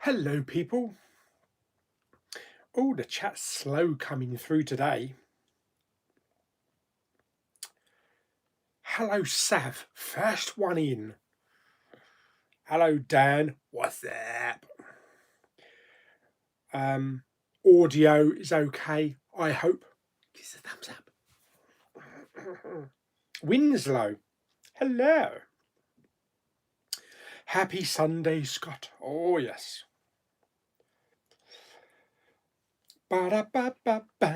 Hello, people. Oh, the chat's slow coming through today. Hello, Sav. First one in. Hello, Dan. What's up? Audio is okay, I hope. Give us a thumbs up. Winslow. Hello. Happy Sunday, Scott. Oh, yes. Ba-da-ba-ba-ba.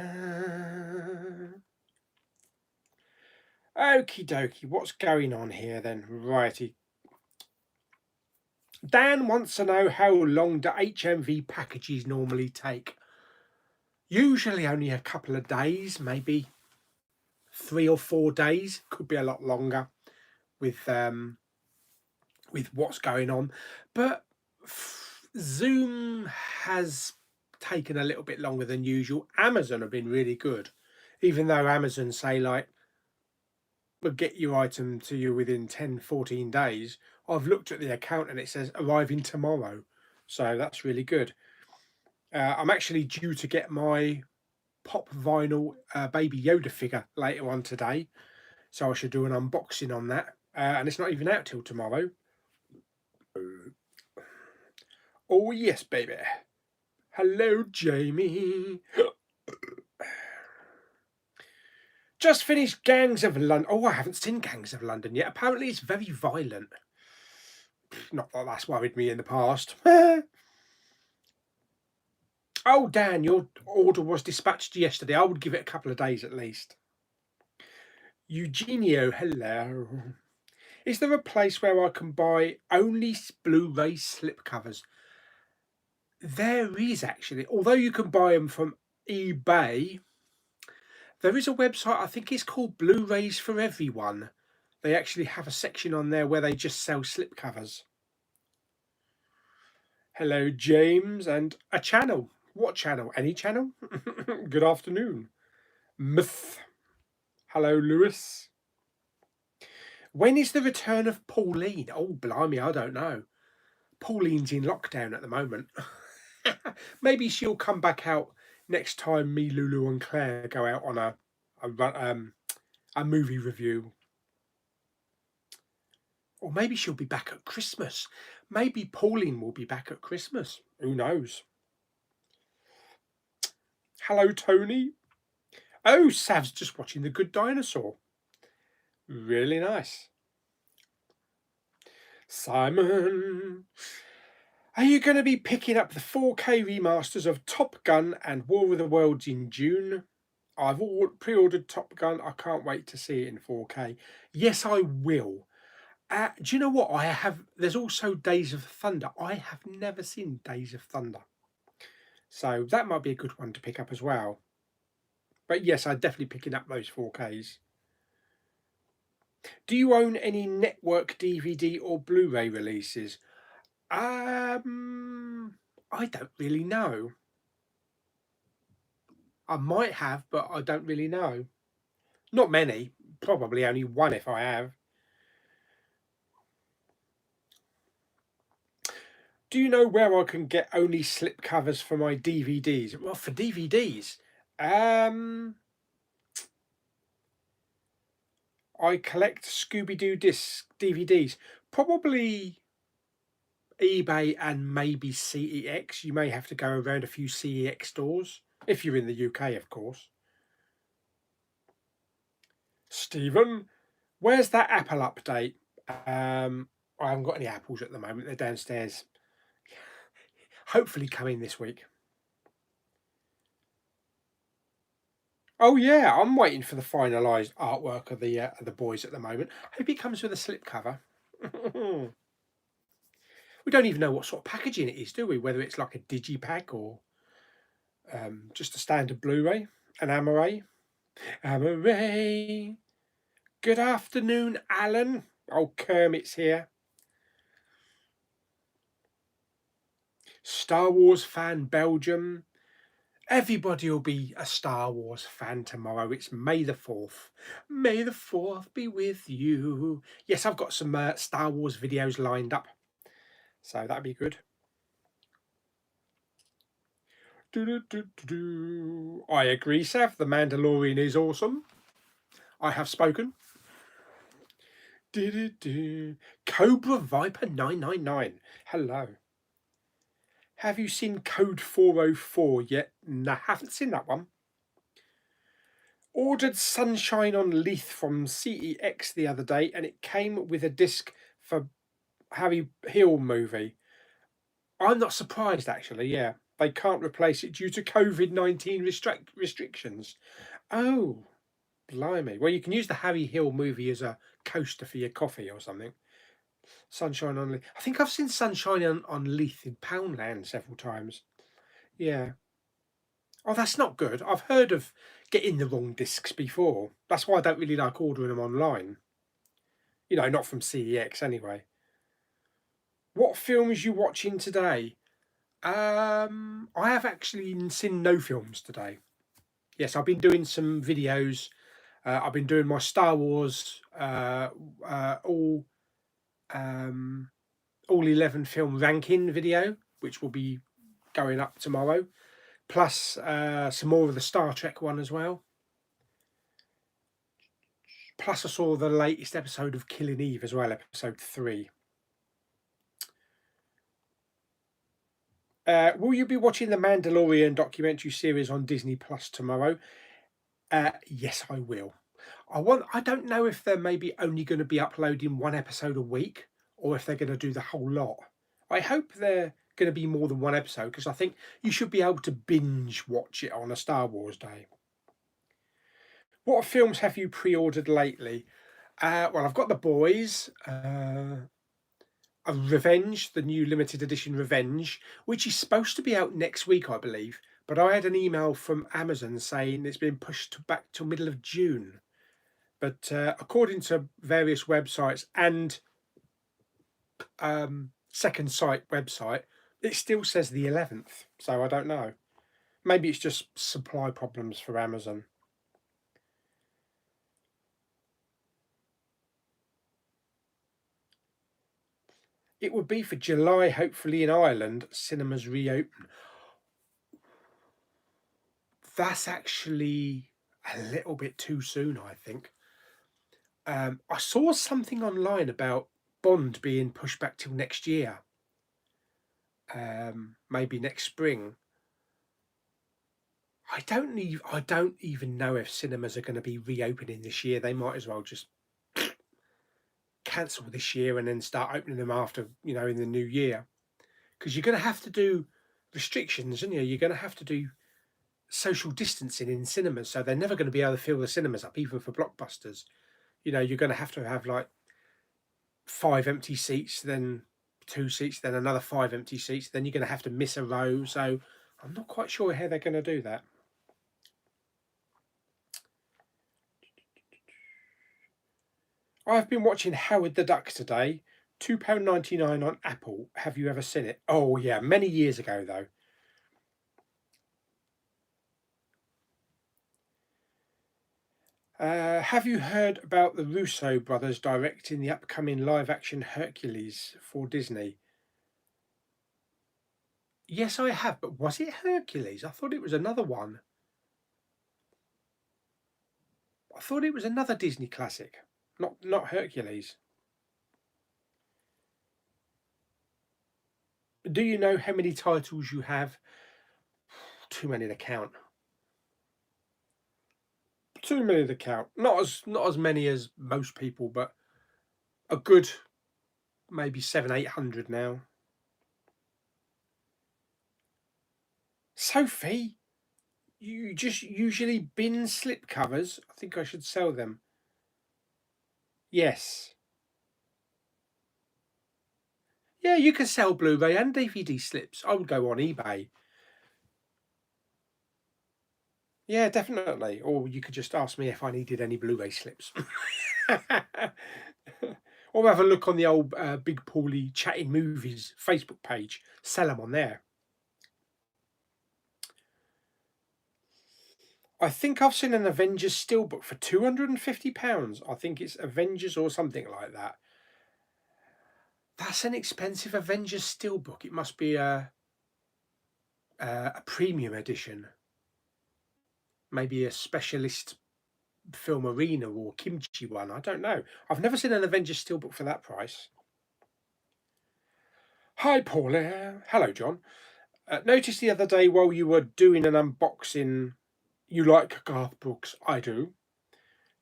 Okie dokie, what's going on here then? Righty. Dan wants to know how long do HMV packages normally take. Usually only a couple of days, maybe 3 or 4 days. Could be a lot longer with what's going on. But Zoom has taken a little bit longer than usual. Amazon have been really good, even though Amazon say like, we'll get your item to you within 10, 14 days. I've looked at the account and it says arriving tomorrow. So that's really good. I'm actually due to get my pop vinyl Baby Yoda figure later on today. So I should do an unboxing on that. And it's not even out till tomorrow. Oh, yes, baby. Hello, Jamie. Just finished Gangs of London. Oh, I haven't seen Gangs of London yet. Apparently it's very violent. Not that that's worried me in the past. Oh, Dan, your order was dispatched yesterday. I would give it a couple of days at least. Eugenio, hello. Is there a place where I can buy only Blu-ray slipcovers? There is actually, although you can buy them from eBay. There is a website, I think it's called Blu-rays for Everyone. They actually have a section on there where they just sell slipcovers. Hello, James, and a channel. What channel? Any channel? Good afternoon. Myth. Hello, Lewis. When is the return of Pauline? Oh, blimey, I don't know. Pauline's in lockdown at the moment. Maybe she'll come back out next time me, Lulu, and Claire go out on a movie review. Or maybe she'll be back at Christmas. Maybe Pauline will be back at Christmas. Who knows? Hello, Tony. Oh, Sav's just watching The Good Dinosaur. Really nice. Simon, are you going to be picking up the 4K remasters of Top Gun and War of the Worlds in June? I've pre-ordered Top Gun. I can't wait to see it in 4K. Yes, I will. Do you know what? There's also Days of Thunder. I have never seen Days of Thunder. So that might be a good one to pick up as well. But yes, I'm definitely picking up those 4Ks. Do you own any network DVD or Blu-ray releases? I don't really know. I might have, but I don't really know. Not many. Probably only one if I have. Do you know where I can get only slipcovers for my DVDs? Well, for DVDs, I collect Scooby-Doo disc DVDs. Probably eBay and maybe CEX. You may have to go around a few CEX stores, if you're in the UK, of course. Stephen, where's that Apple update? I haven't got any apples at the moment. They're downstairs. Hopefully coming this week. Oh yeah, I'm waiting for the finalised artwork of the boys at the moment. Hope it comes with a slipcover. We don't even know what sort of packaging it is, do we? Whether it's like a digipack or just a standard Blu-ray, an Amaray. Amaray. Good afternoon, Alan. Oh, Kermit's here. Star Wars fan, Belgium. Everybody will be a Star Wars fan tomorrow. It's May the 4th. May the 4th be with you. Yes, I've got some Star Wars videos lined up, so that'd be good. I agree, Seth. The Mandalorian is awesome. I have spoken. Cobra Viper 999. Hello. Have you seen Code 404 yet? No, haven't seen that one. Ordered Sunshine on Leith from CEX the other day, and it came with a disc for Harry Hill movie. I'm not surprised, actually. Yeah, they can't replace it due to COVID-19 restrictions. Oh, blimey. Well, you can use the Harry Hill movie as a coaster for your coffee or something. Sunshine on Leith. I think I've seen Sunshine on Leith in Poundland several times. Yeah. Oh, that's not good. I've heard of getting the wrong discs before. That's why I don't really like ordering them online. You know, not from CEX anyway. What films you watching today? I have actually seen no films today. Yes, I've been doing some videos. I've been doing my Star Wars all 11 film ranking video, which will be going up tomorrow. Plus some more of the Star Trek one as well. Plus I saw the latest episode of Killing Eve as well, episode 3. Will you be watching the Mandalorian documentary series on Disney Plus tomorrow? Yes, I will. I don't know if they're maybe only going to be uploading one episode a week or if they're going to do the whole lot. I hope they're going to be more than one episode because I think you should be able to binge watch it on a Star Wars day. What films have you pre-ordered lately? Well, I've got The Boys, Revenge, the new limited edition Revenge, which is supposed to be out next week, I believe. But I had an email from Amazon saying it's been pushed back till middle of June. But according to various websites and Second Sight website, it still says the 11th. So I don't know. Maybe it's just supply problems for Amazon. It would be for July, hopefully in Ireland, cinemas reopen. That's actually a little bit too soon, I think. I saw something online about Bond being pushed back till next year, maybe next spring. I don't even know if cinemas are going to be reopening this year. They might as well just cancel this year and then start opening them after, in the new year. Because you're going to have to do restrictions, aren't you? You're going to have to do social distancing in cinemas, so they're never going to be able to fill the cinemas up, even for blockbusters. You're going to have like 5 empty seats, then 2 seats, then another 5 empty seats. Then you're going to have to miss a row. So I'm not quite sure how they're going to do that. I've been watching Howard the Duck today. £2.99 on Apple. Have you ever seen it? Oh yeah, many years ago though. Have you heard about the Russo brothers directing the upcoming live-action Hercules for Disney? Yes, I have, but was it Hercules? I thought it was another one. I thought it was another Disney classic, not Hercules. Do you know how many titles you have? Too many to count. Too many to count. Not as many as most people, but a good maybe 700-800 now. Sophie, you just usually bin slip covers. I think I should sell them. Yes. Yeah, you can sell Blu-ray and DVD slips. I would go on eBay. Yeah, definitely. Or you could just ask me if I needed any Blu-ray slips. Or have a look on the old Big Pauly Chatting Movies Facebook page. Sell them on there. I think I've seen an Avengers steelbook for £250. I think it's Avengers or something like that. That's an expensive Avengers steelbook. It must be a premium edition. Maybe a specialist film arena or kimchi one. I don't know. I've never seen an Avengers steelbook for that price. Hi, Paul. Hello, John. Noticed the other day while you were doing an unboxing, you like Garth Brooks. I do.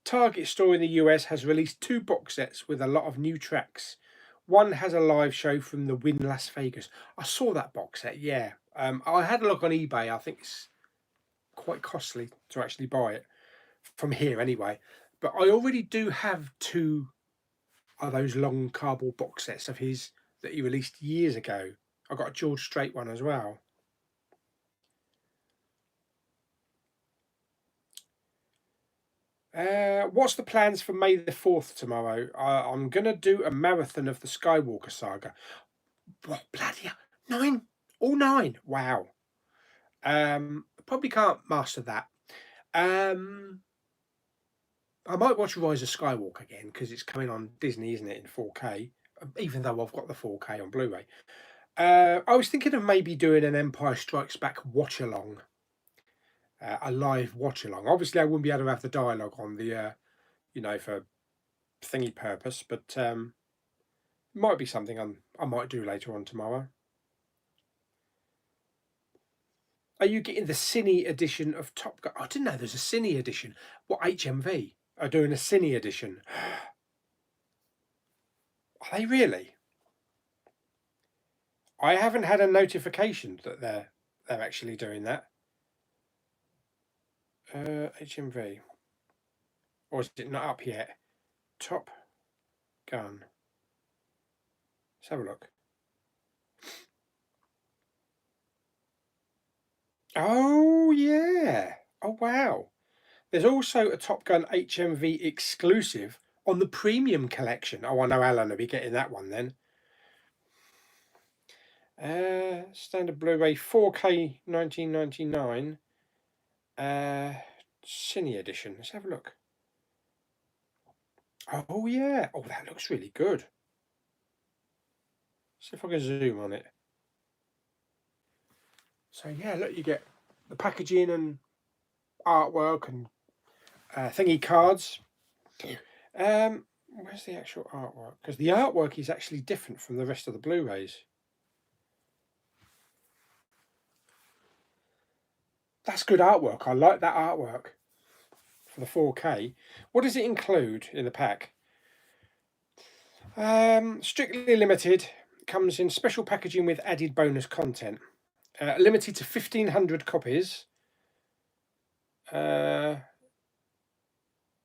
Target store in the US has released 2 box sets with a lot of new tracks. One has a live show from the Wynn Las Vegas. I saw that box set, yeah. I had a look on eBay. I think it's quite costly to actually buy it from here anyway. But I already do have 2 of those long cardboard box sets of his that he released years ago. I got a George Strait one as well. What's the plans for May the 4th tomorrow? I'm going to do a marathon of the Skywalker saga. What, bloody hell? 9? All 9? Wow. Probably can't master that. I might watch Rise of Skywalker again because it's coming on Disney, isn't it, in 4K? Even though I've got the 4K on Blu-ray. I was thinking of maybe doing an Empire Strikes Back watch-along. A live watch-along. Obviously, I wouldn't be able to have the dialogue on the, for thingy purpose, but might be something I might do later on tomorrow. Are you getting the Cine edition of Top Gun? I didn't know there's a Cine edition. What, HMV are doing a Cine edition? Are they really? I haven't had a notification that they're actually doing that. HMV. Or is it not up yet? Top Gun. Let's have a look. Oh, yeah. Oh, wow. There's also a Top Gun HMV exclusive on the premium collection. Oh, I know Alan will be getting that one then. Standard Blu-ray 4K 1999. Cine edition. Let's have a look. Oh yeah. Oh, that looks really good. See if I can zoom on it. So yeah, look, you get the packaging and artwork and thingy cards. Where's the actual artwork? Because the artwork is actually different from the rest of the Blu-rays. That's good artwork. I like that artwork for the 4K. What does it include in the pack? Strictly limited. Comes in special packaging with added bonus content. Limited to 1,500 copies. So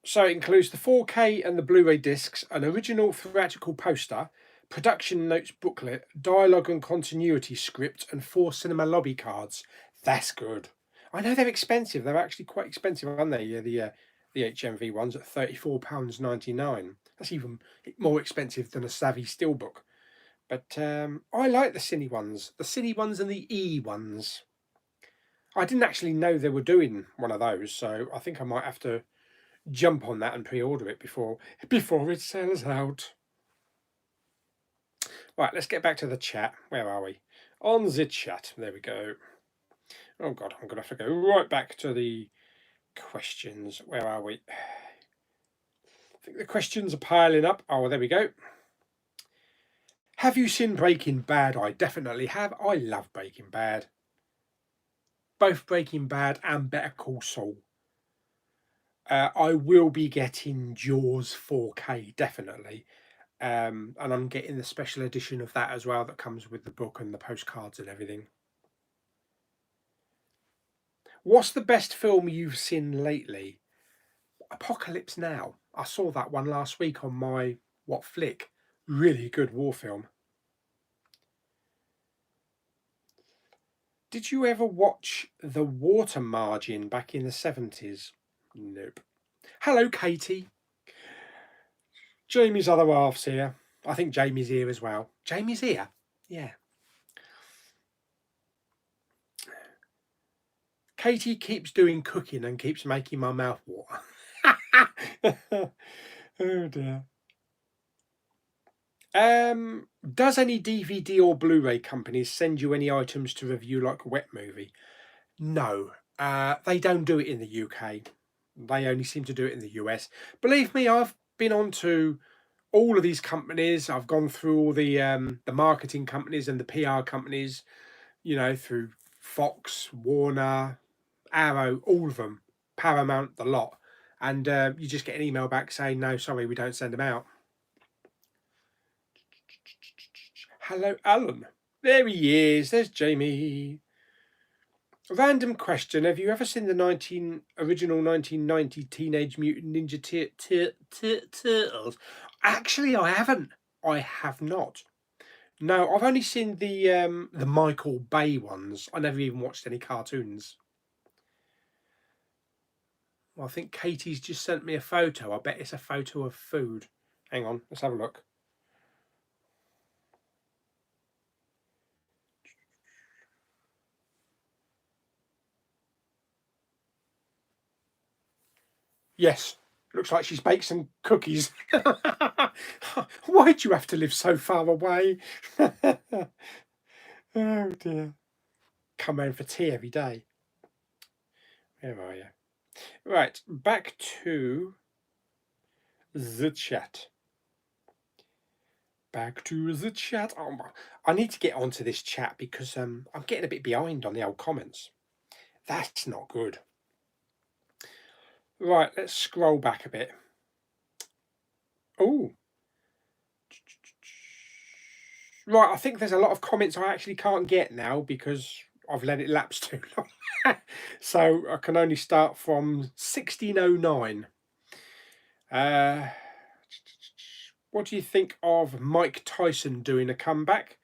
it includes the 4K and the Blu-ray discs, an original theatrical poster, production notes booklet, dialogue and continuity script, and 4 cinema lobby cards. That's good. I know they're expensive. They're actually quite expensive, aren't they? Yeah, the HMV ones at £34.99. That's even more expensive than a Savvy Steelbook. But I like the Cine ones. The Cine ones and the E ones. I didn't actually know they were doing one of those, so I think I might have to jump on that and pre-order it before it sells out. Right, let's get back to the chat. Where are we? On the chat. There we go. Oh God, I'm going to have to go right back to the questions. Where are we? I think the questions are piling up. Oh, there we go. Have you seen Breaking Bad? I definitely have. I love Breaking Bad. Both Breaking Bad and Better Call Saul. I will be getting Jaws 4K, definitely. And I'm getting the special edition of that as well that comes with the book and the postcards and everything. What's the best film you've seen lately? Apocalypse Now. I saw that one last week on my What Flick. Really good war film. Did you ever watch The Water Margin back in the 70s? Nope. Hello, Katie. Jamie's other half's here. I think Jamie's here as well. Jamie's here? Yeah. Katie keeps doing cooking and keeps making my mouth water. Oh dear. Does any DVD or Blu-ray companies send you any items to review like a wet movie? No, they don't do it in the UK. They only seem to do it in the US. Believe me, I've been on to all of these companies. I've gone through all the marketing companies and the PR companies, through Fox, Warner, Arrow, all of them, Paramount, the lot. And you just get an email back saying, no, sorry, we don't send them out. Hello, Alan. There he is. There's Jamie. Random question. Have you ever seen the original 1990 Teenage Mutant Ninja Turtles? Actually, I haven't. I have not. No, I've only seen the Michael Bay ones. I never even watched any cartoons. Well, I think Katie's just sent me a photo. I bet it's a photo of food. Hang on, let's have a look. Yes, looks like she's baked some cookies. Why'd you have to live so far away? Oh dear. Come home for tea every day. Where are you? Right, back to the chat. Back to the chat. Oh, I need to get onto this chat because I'm getting a bit behind on the old comments. That's not good. Right, let's scroll back a bit. Oh. Right, I think there's a lot of comments I actually can't get now because I've let it lapse too long. So I can only start from 1609. What do you think of Mike Tyson doing a comeback?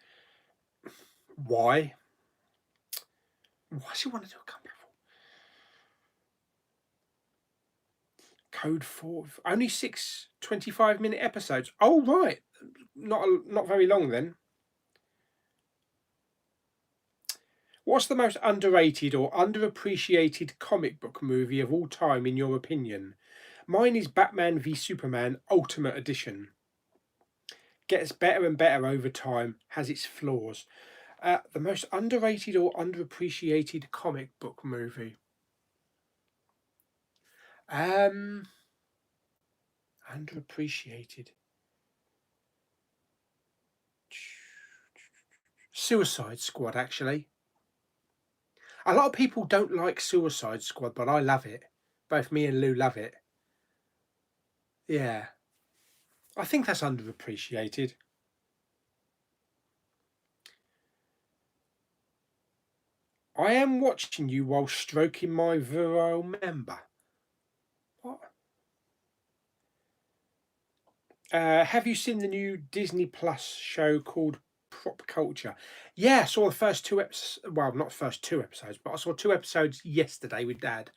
Why? Why does he want to do a comeback for? Code 4. Only 6 25-minute episodes. Oh, right. Not very long then. What's the most underrated or underappreciated comic book movie of all time in your opinion? Mine is Batman v Superman Ultimate Edition. Gets better and better over time, has its flaws. The most underrated or underappreciated comic book movie. Underappreciated. Suicide Squad, actually. A lot of people don't like Suicide Squad, but I love it. Both me and Lou love it. Yeah. I think that's underappreciated. I am watching you while stroking my virile member. What? Have you seen the new Disney Plus show called Prop Culture? Yeah, I saw the first 2 episodes. Well, not the first 2 episodes, but I saw 2 episodes yesterday with Dad.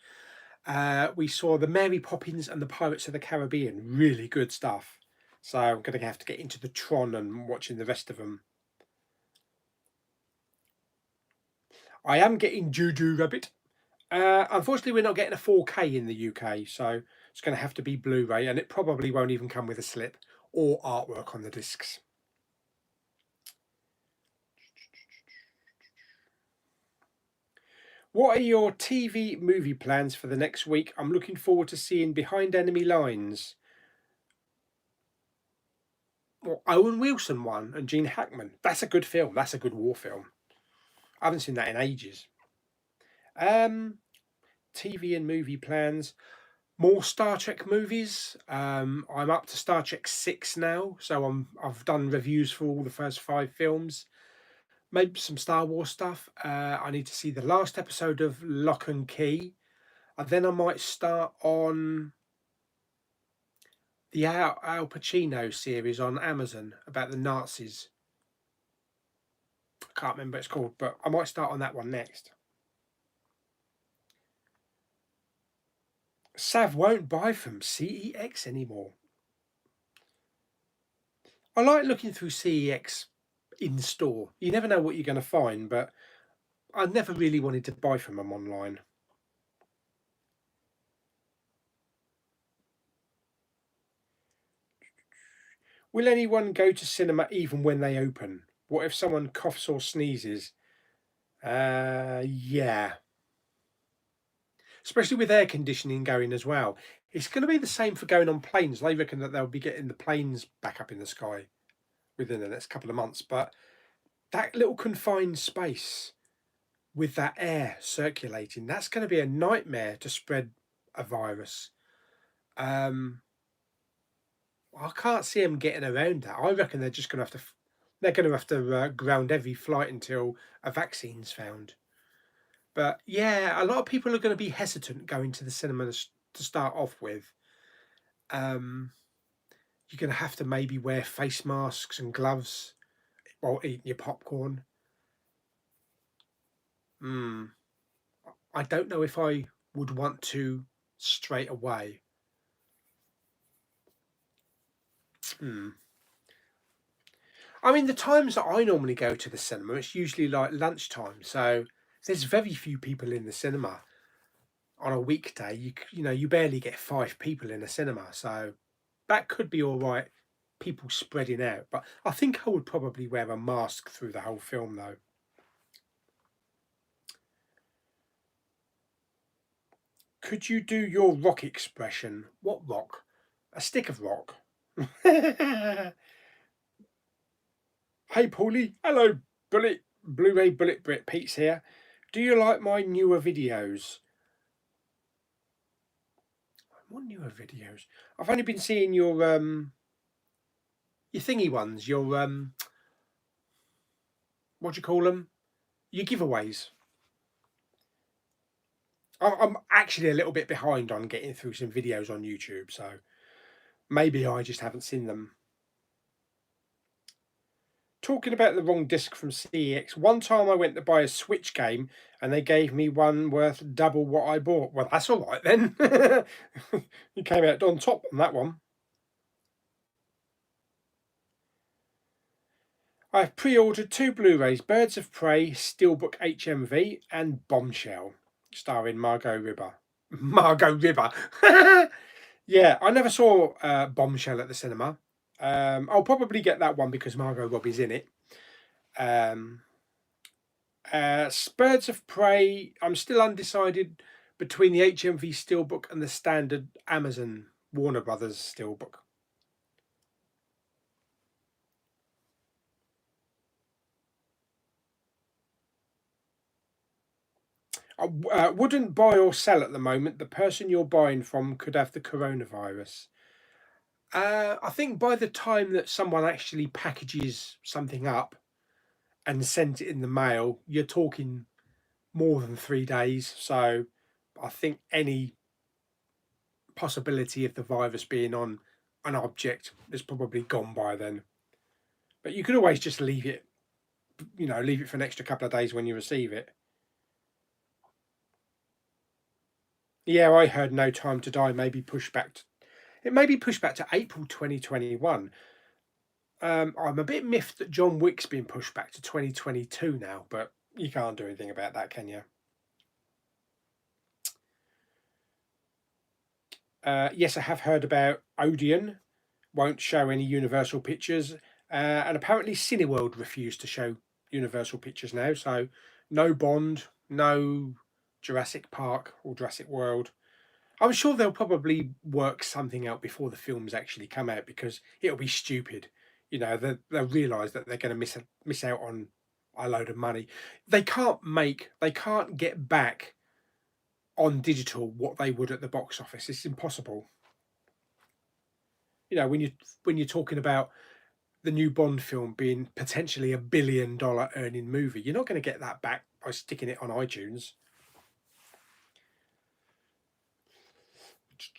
We saw the Mary Poppins and the Pirates of the Caribbean. Really good stuff. So I'm going to have to get into the Tron and watching the rest of them. I am getting Juju Rabbit. Unfortunately, we're not getting a 4K in the UK, so it's going to have to be Blu-ray, and it probably won't even come with a slip or artwork on the discs. What are your TV movie plans for the next week? I'm looking forward to seeing Behind Enemy Lines. Well, Owen Wilson one and Gene Hackman. That's a good film. That's a good war film. I haven't seen that in ages. TV and movie plans. More Star Trek movies. I'm up to Star Trek 6 now, so I've done reviews for all the first 5 films. Maybe some Star Wars stuff. I need to see the last episode of Lock and Key. And then I might start on the Al Pacino series on Amazon about the Nazis. I can't remember what it's called, but I might start on that one next. Sav won't buy from CEX anymore. I like looking through CEX in store. You never know what you're going to find, but I never really wanted to buy from them online. Will anyone go to cinema even when they open? What if someone coughs or sneezes? Yeah. Especially with air conditioning going as well. It's going to be the same for going on planes. They reckon that they'll be getting the planes back up in the sky within the next couple of months. But that little confined space with that air circulating, that's going to be a nightmare to spread a virus. I can't see them getting around that. I reckon they're just going to have to. They're going to have to ground every flight until a vaccine's found. But yeah, a lot of people are going to be hesitant going to the cinema to start off with. Um, you're going to have to maybe wear face masks and gloves while eating your popcorn. I don't know if I would want to straight away. I mean, the times that I normally go to the cinema, it's usually like lunchtime. So there's very few people in the cinema on a weekday. You know, you barely get 5 people in a cinema. So that could be all right, people spreading out. But I think I would probably wear a mask through the whole film, though. Could you do your rock expression? What rock? A stick of rock. Hey, Pauly. Hello, Bullet. Blu-ray Bullet Brit Pete's here. Do you like my newer videos? What newer videos? I've only been seeing your thingy ones, your what do you call them? Your giveaways. I'm actually a little bit behind on getting through some videos on YouTube, so maybe I just haven't seen them. Talking about the wrong disc from CEX, one time I went to buy a Switch game and they gave me one worth double what I bought. Well, that's all right then. You came out on top on that one. I've pre-ordered 2 Blu-rays, Birds of Prey, Steelbook HMV and Bombshell, starring Margot Ribber. Margot Ribber. Yeah, I never saw Bombshell at the cinema. I'll probably get that one because Margot Robbie's in it. Birds of Prey, I'm still undecided between the HMV Steelbook and the standard Amazon Warner Brothers Steelbook. I wouldn't buy or sell at the moment. The person you're buying from could have the coronavirus. I think by the time that someone actually packages something up and sends it in the mail, you're talking more than 3 days. So I think any possibility of the virus being on an object is probably gone by then. But you could always just leave it, leave it for an extra couple of days when you receive it. Yeah, I heard No Time to Die may be pushed back. It may be pushed back to April 2021. I'm a bit miffed that John Wick's been pushed back to 2022 now, but you can't do anything about that, can you? Yes, I have heard about Odeon won't show any Universal Pictures, and apparently Cineworld refused to show Universal Pictures now, so no Bond, no Jurassic Park or Jurassic World. I'm sure they'll probably work something out before the films actually come out because it'll be stupid. They'll realise that they're going to miss out on a load of money. They can't get back on digital what they would at the box office. It's impossible. When you're talking about the new Bond film being potentially $1 billion earning movie, you're not going to get that back by sticking it on iTunes.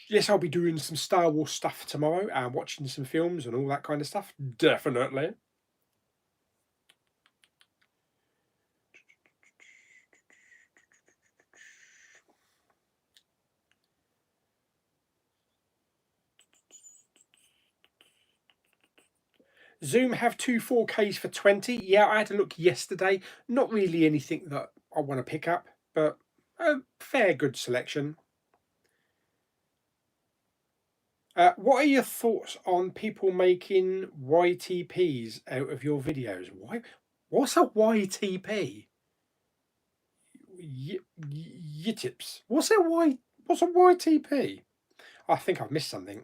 Yes, I'll be doing some Star Wars stuff tomorrow and watching some films and all that kind of stuff. Definitely. Zoom have two 4Ks for 20. Yeah, I had a look yesterday. Not really anything that I want to pick up, but a fair good selection. What are your thoughts on people making YTPs out of your videos? Why? What's a YTP? Yitips. What's a Y? What's a YTP? I think I've missed something.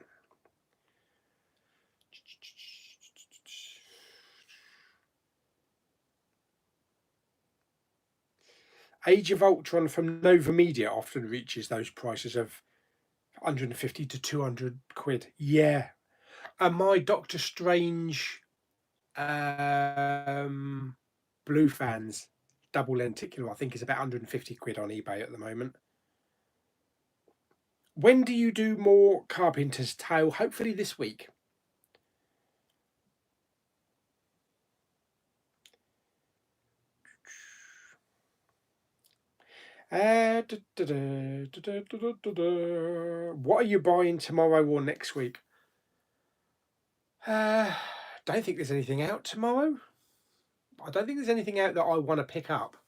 Age of Ultron from Nova Media often reaches those prices of 150 to 200 quid. Yeah. And my Doctor Strange blue fans double lenticular, I think, is about 150 quid on eBay at the moment. When do you do more Carpenter's Tale? Hopefully this week. What are you buying tomorrow or next week? Don't think there's anything out tomorrow. I don't think there's anything out that I want to pick up.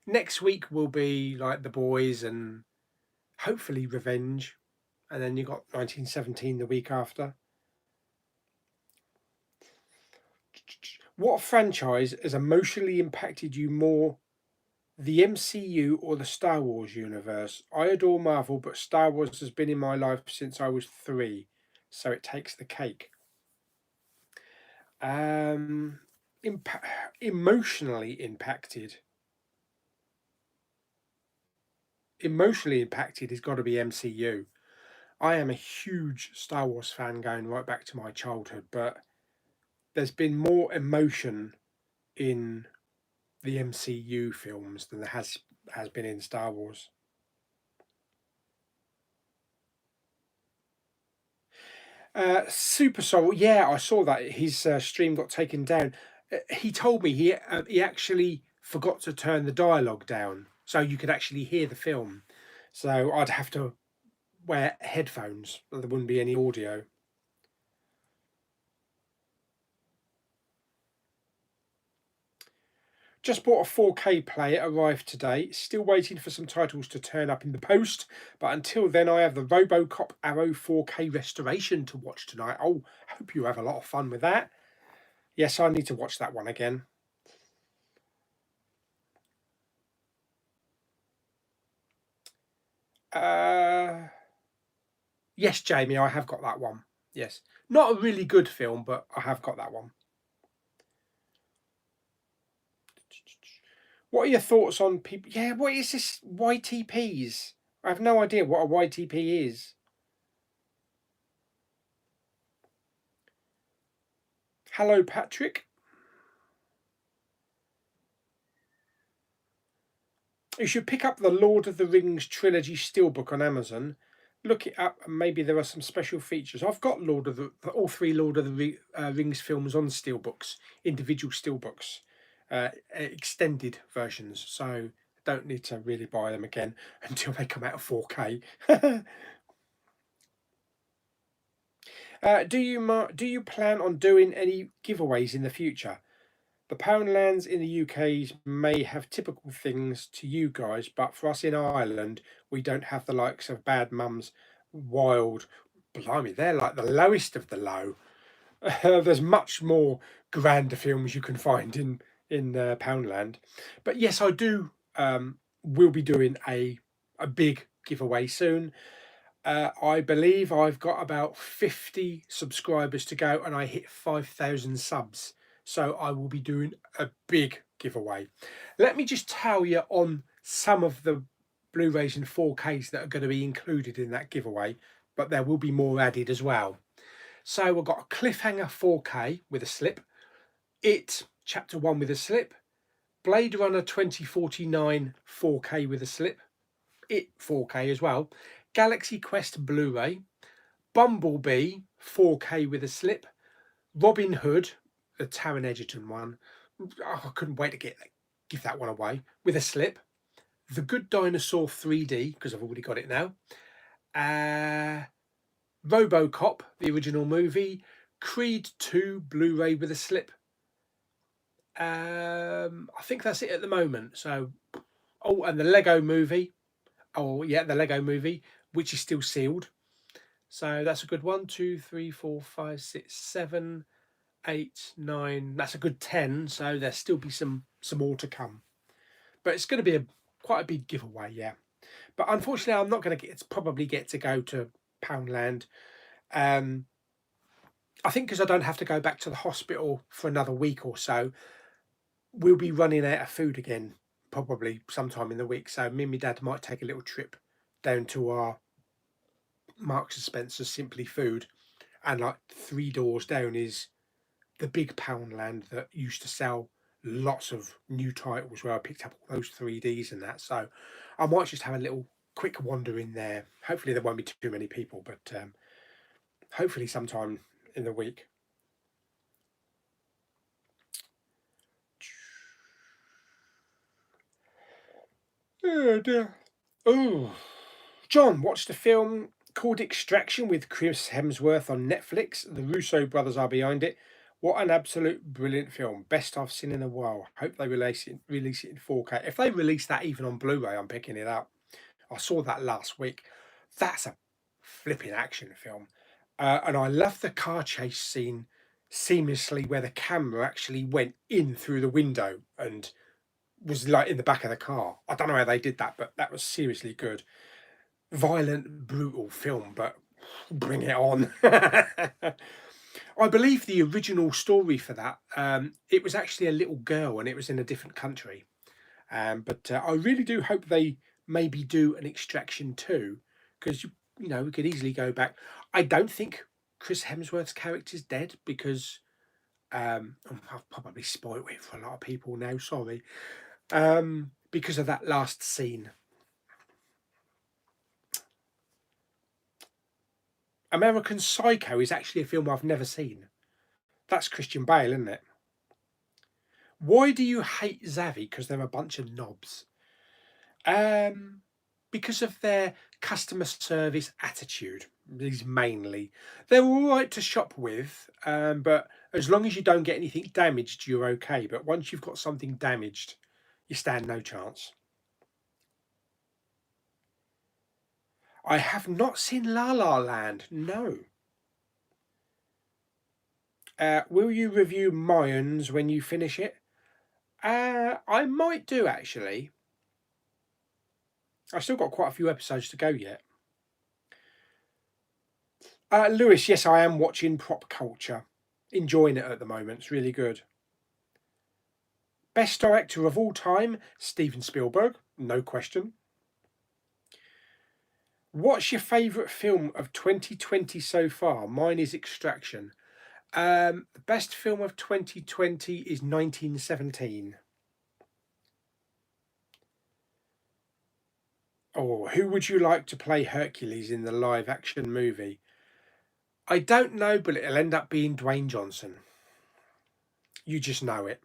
Next week will be like The Boys and hopefully Revenge. And then you got 1917 the week after. What franchise has emotionally impacted you more, the MCU or the Star Wars universe? I adore Marvel, but Star Wars has been in my life since I was 3, so it takes the cake. Emotionally impacted. Emotionally impacted has got to be MCU. I am a huge Star Wars fan going right back to my childhood, but there's been more emotion in the MCU films than there has been in Star Wars. Super Soul, yeah, I saw that his stream got taken down. He told me he actually forgot to turn the dialogue down, so you could actually hear the film. So I'd have to wear headphones. There wouldn't be any audio. Just bought a 4K player, arrived today. Still waiting for some titles to turn up in the post. But until then, I have the RoboCop Arrow 4K restoration to watch tonight. Oh, I hope you have a lot of fun with that. Yes, I need to watch that one again. Yes, Jamie, I have got that one. Yes. Not a really good film, but I have got that one. What are your thoughts on people? Yeah, what is this YTPs? I have no idea what a YTP is. Hello, Patrick. You should pick up the Lord of the Rings trilogy steelbook on Amazon. Look it up, and maybe there are some special features. I've got all three Lord of the Rings films on steelbooks, individual steelbooks, extended versions. So I don't need to really buy them again until they come out of 4K. Do you plan on doing any giveaways in the future? The Poundlands in the UK may have typical things to you guys, but for us in Ireland, we don't have the likes of Bad Mums, Wild. Blimey, they're like the lowest of the low. There's much more grander films you can find in Poundland. But yes, I do. We'll be doing a big giveaway soon. I believe I've got about 50 subscribers to go, and I hit 5,000 subs. So I will be doing a big giveaway. Let me just tell you on some of the Blu-rays and 4Ks that are going to be included in that giveaway, but there will be more added as well. So we've got a Cliffhanger 4K with a slip, It Chapter 1 with a slip, Blade Runner 2049 4K with a slip, It 4K as well, Galaxy Quest Blu-ray, Bumblebee 4K with a slip, Robin Hood, the Taron Egerton one. Oh, I couldn't wait to give that one away with a slip. The Good Dinosaur 3D, because I've already got it now. RoboCop, the original movie. Creed 2 Blu-ray with a slip. I think that's it at the moment. So, oh, and the Lego movie. Oh, yeah, the Lego movie, which is still sealed. So that's a good one. 2, 3, 4, 5, 6, 7, 8, 9. That's a good 10. So there'll still be some more to come. But it's going to be quite a big giveaway, yeah. But unfortunately, I'm not going to probably get to go to Poundland. I think because I don't have to go back to the hospital for another week or so, we'll be running out of food again, probably sometime in the week. So me and my dad might take a little trip down to our Marks and Spencer's Simply Food, and like 3 doors down is the big Poundland that used to sell lots of new titles, where I picked up all those 3Ds and that. So I might just have a little quick wander in there. Hopefully there won't be too many people, but hopefully sometime in the week. Oh dear. Oh, John watched a film called Extraction with Chris Hemsworth on Netflix. The Russo brothers are behind it. What an absolute brilliant film. Best I've seen in a while. Hope they release it in 4K. If they release that even on Blu-ray, I'm picking it up. I saw that last week. That's a flipping action film. And I love the car chase scene seamlessly, where the camera actually went in through the window and was like in the back of the car. I don't know how they did that, but that was seriously good. Violent, brutal film, but bring it on. I believe the original story for that, it was actually a little girl and it was in a different country. But I really do hope they maybe do an Extraction too, because you know we could easily go back. I don't think Chris Hemsworth's character's dead, because I've probably spoiled it for a lot of people now. Sorry, because of that last scene. American Psycho is actually a film I've never seen. That's Christian Bale, isn't it? Why do you hate Zavi? Because they're a bunch of knobs. Um, because of their customer service attitude. These mainly, they're all right to shop with, but as long as you don't get anything damaged, you're okay. But once you've got something damaged, you stand no chance. I have not seen La La Land. No. Will you review Mayans when you finish it? I might do, actually. I've still got quite a few episodes to go yet. Lewis, yes, I am watching Prop Culture. Enjoying it at the moment. It's really good. Best director of all time, Steven Spielberg. No question. What's your favourite film of 2020 so far? Mine is Extraction. The best film of 2020 is 1917. Oh, who would you like to play Hercules in the live action movie? I don't know, but it'll end up being Dwayne Johnson. You just know it.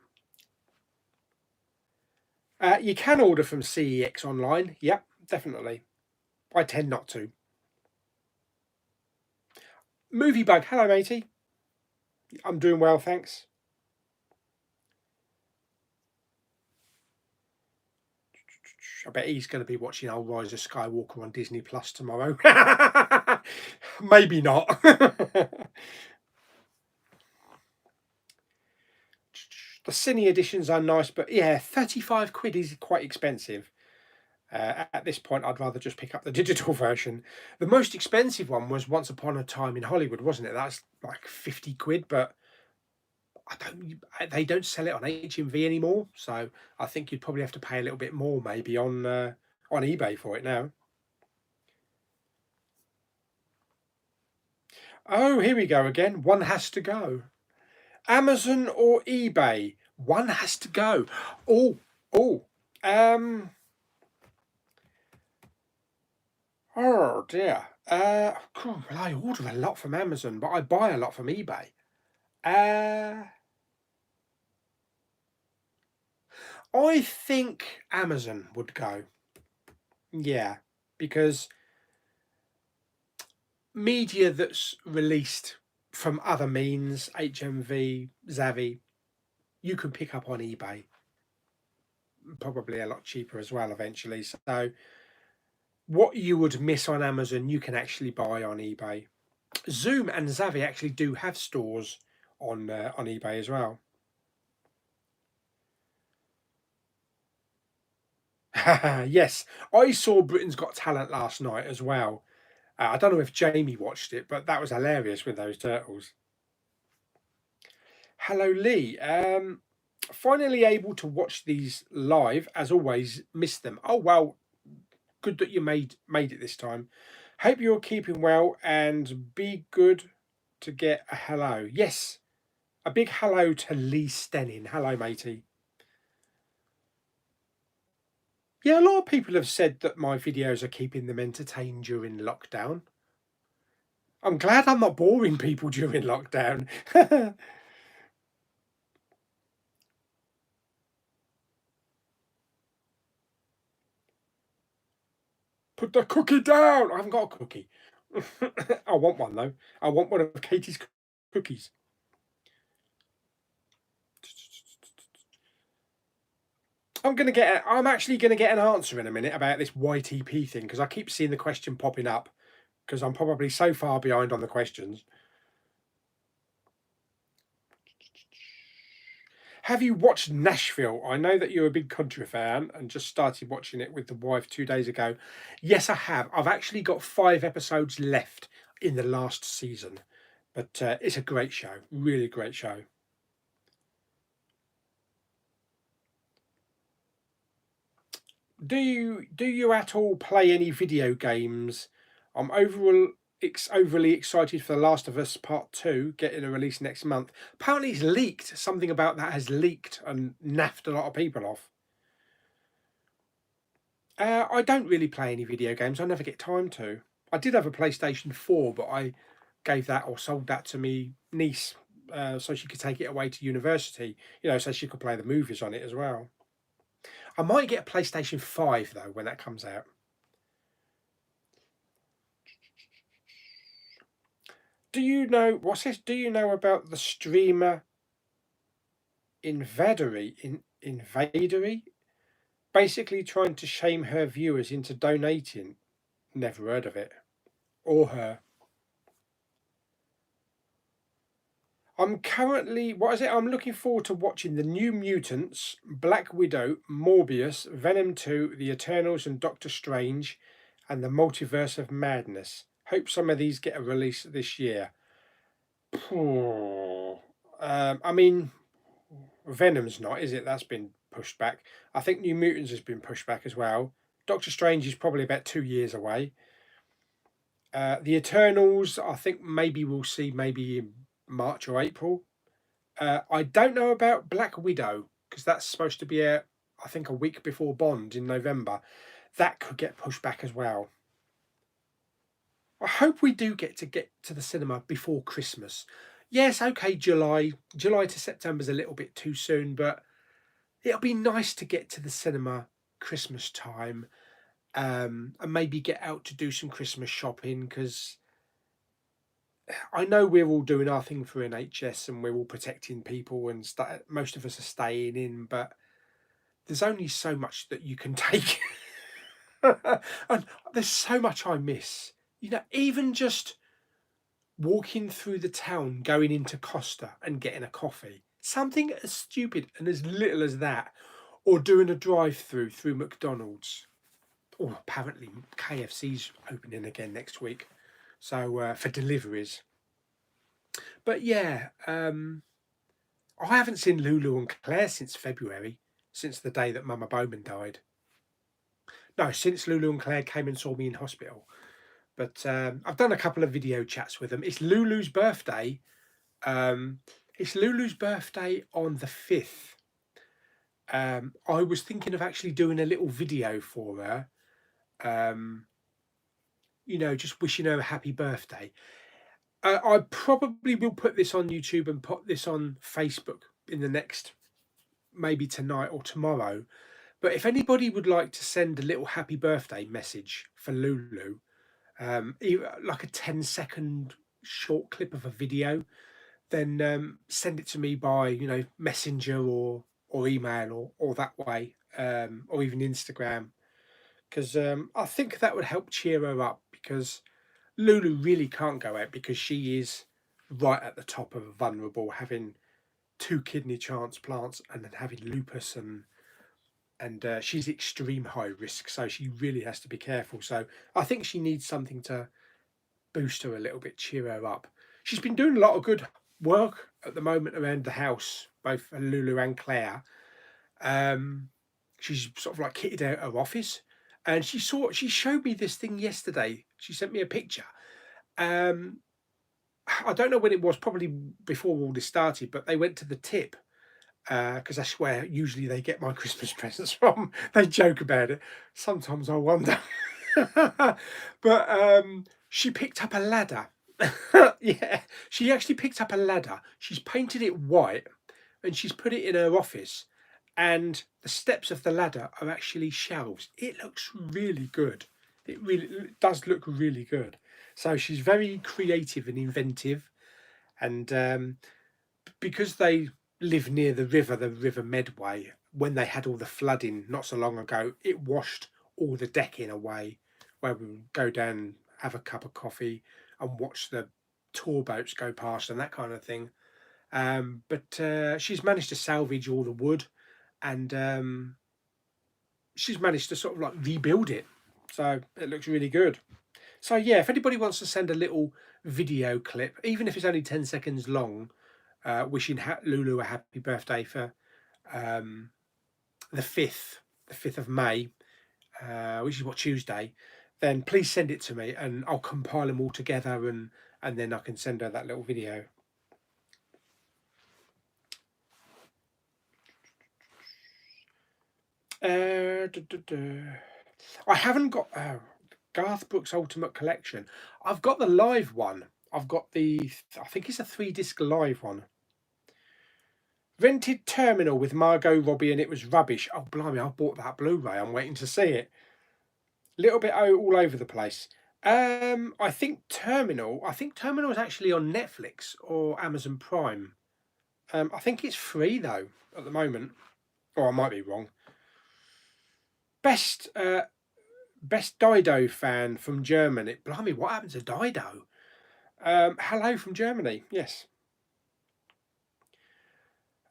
You can order from CEX online. Yep, definitely. I tend not to. Movie Bug, hello matey. I'm doing well, thanks. I bet he's going to be watching Old Rise of Skywalker on Disney Plus tomorrow. Maybe not. The cine editions are nice, but yeah, 35 quid is quite expensive. At this point, I'd rather just pick up the digital version. The most expensive one was Once Upon a Time in Hollywood, wasn't it? That's like 50 quid, but they don't sell it on HMV anymore, so I think you'd probably have to pay a little bit more maybe on eBay for it now. Oh, here we go again. One has to go. Amazon or eBay? One has to go. Oh, oh. Oh dear. Well, I order a lot from Amazon, but I buy a lot from eBay. I think Amazon would go. Yeah, because media that's released from other means, HMV, Zavvi, you can pick up on eBay, probably a lot cheaper as well eventually. So what you would miss on Amazon, you can actually buy on eBay. Zoom and Zavvi actually do have stores on eBay as well. Yes, I saw Britain's Got Talent last night as well. I don't know if Jamie watched it, but that was hilarious with those turtles. Hello, Lee. Finally able to watch these live. As always, missed them. Oh well, good that you made it this time. Hope you're keeping well and be good to get a hello. Yes, a big hello to Lee Stenning. Hello, matey. Yeah, a lot of people have said that my videos are keeping them entertained during lockdown. I'm glad I'm not boring people during lockdown. Put the cookie down. I haven't got a cookie. I want one though. I want one of Katie's cookies. I'm actually gonna get an answer in a minute about this YTP thing because I keep seeing the question popping up because I'm probably so far behind on the questions. Have you watched Nashville? I know that you're a big country fan and just started watching it with the wife 2 days ago. Yes, I have. I've actually got 5 episodes left in the last season, but it's a great show. Really great show. Do you at all play any video games? I'm overly excited for The Last of Us Part 2 getting a release next month. Apparently it's leaked. Something about that has leaked and naffed a lot of people off. I don't really play any video games. I never get time to. I did have a PlayStation 4, but I gave that or sold that to me niece so she could take it away to university, so she could play the movies on it as well. I might get a PlayStation 5 though when that comes out. Do you know what's this? Do you know about the streamer Invadery? Basically trying to shame her viewers into donating. Never heard of it. Or her. I'm currently, what is it? I'm looking forward to watching The New Mutants, Black Widow, Morbius, Venom 2, The Eternals, and Doctor Strange, and the Multiverse of Madness. Hope some of these get a release this year. I mean, Venom's not, is it? That's been pushed back. I think New Mutants has been pushed back as well. Doctor Strange is probably about 2 years away. The Eternals, I think maybe we'll see maybe in March or April. I don't know about Black Widow because that's supposed to be I think a week before Bond in November. That could get pushed back as well. I hope we do get to the cinema before Christmas. Yes, okay, July to September is a little bit too soon, but it'll be nice to get to the cinema Christmas time, and maybe get out to do some Christmas shopping because I know we're all doing our thing for NHS and we're all protecting people and most of us are staying in, but there's only so much that you can take. And there's so much I miss. Even just walking through the town, going into Costa and getting a coffee. Something as stupid and as little as that. Or doing a drive through McDonald's. Oh, apparently KFC's opening again next week. So for deliveries. But yeah, I haven't seen Lulu and Claire since February, since the day that Mama Bowman died. No, since Lulu and Claire came and saw me in hospital. But I've done a couple of video chats with them. It's Lulu's birthday. Um, it's Lulu's birthday on the 5th. I was thinking of actually doing a little video for her. Just wishing her a happy birthday. I probably will put this on YouTube and put this on Facebook in the next, maybe tonight or tomorrow. But if anybody would like to send a little happy birthday message for Lulu, like a 10-second short clip of a video, then send it to me by, Messenger or email or that way, or even Instagram, because I think that would help cheer her up, because Lulu really can't go out because she is right at the top of vulnerable, having two kidney transplants and then having lupus, and she's extreme high risk, so she really has to be careful. So I think she needs something to boost her a little bit, cheer her up. She's been doing a lot of good work at the moment around the house, both Lulu and Claire. Um, she's sort of like kitted out her office, and she showed me this thing yesterday. She sent me a picture. Um, I don't know when it was, probably before all this started, but they went to the tip, because that's where usually they get my Christmas presents from. They joke about it. Sometimes I wonder. But she picked up a ladder. Yeah, she actually picked up a ladder. She's painted it white and she's put it in her office. And the steps of the ladder are actually shelves. It looks really good. It really does look really good. So she's very creative and inventive. And because they live near the River Medway, when they had all the flooding not so long ago, it washed all the decking away, where we would go down, have a cup of coffee, and watch the tour boats go past and that kind of thing. But she's managed to salvage all the wood, and she's managed to sort of like rebuild it. So it looks really good. So yeah, if anybody wants to send a little video clip, even if it's only 10 seconds long, wishing Lulu a happy birthday for um, the 5th of May, which is what, Tuesday, then please send it to me and I'll compile them all together, and then I can send her that little video. I haven't got Garth Brooks Ultimate Collection. I've got the live one. I've got I think it's a 3-disc live one. Rented Terminal with Margot Robbie and it was rubbish. Oh, blimey, I bought that Blu-ray. I'm waiting to see it. Little bit all over the place. I think Terminal is actually on Netflix or Amazon Prime. I think it's free though at the moment. Or I might be wrong. Best Dido fan from Germany. Blimey, what happened to Dido? Hello from Germany. Yes.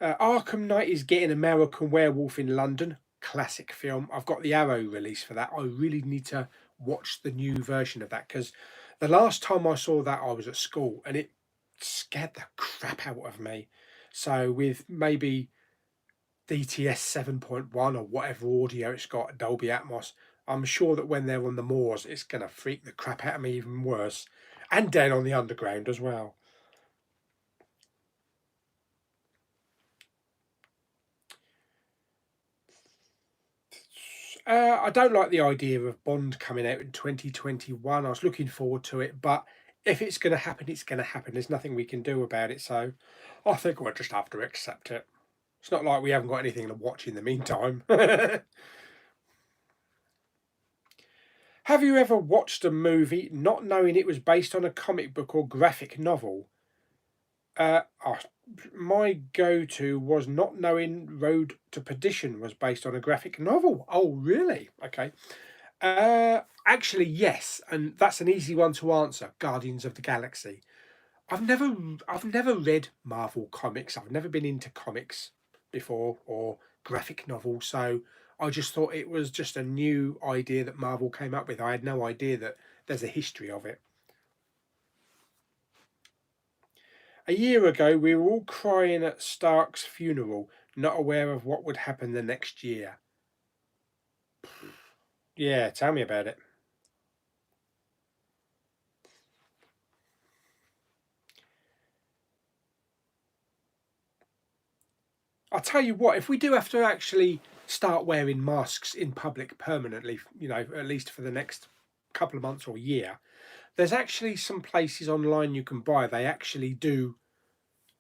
Arkham Knight is getting American Werewolf in London. Classic film. I've got the Arrow release for that. I really need to watch the new version of that, because the last time I saw that I was at school and it scared the crap out of me. So with maybe DTS 7.1 or whatever audio it's got, Dolby Atmos, I'm sure that when they're on the moors, it's going to freak the crap out of me even worse. And down on the underground as well. I don't like the idea of Bond coming out in 2021. I was looking forward to it, but if it's going to happen, it's going to happen. There's nothing we can do about it, so I think we'll just have to accept it. It's not like we haven't got anything to watch in the meantime. Have you ever watched a movie not knowing it was based on a comic book or graphic novel? Uh, oh, my go-to was not knowing Road to Perdition was based on a graphic novel. Oh, really? Okay. Actually, yes, and that's an easy one to answer. Guardians of the Galaxy. I've never read Marvel comics. I've never been into comics before or graphic novels, so I just thought it was just a new idea that Marvel came up with. I had no idea that there's a history of it. A year ago, we were all crying at Stark's funeral, not aware of what would happen the next year. Yeah, tell me about it. I'll tell you what, if we do have to actually start wearing masks in public permanently, at least for the next couple of months or year, there's actually some places online you can buy. They actually do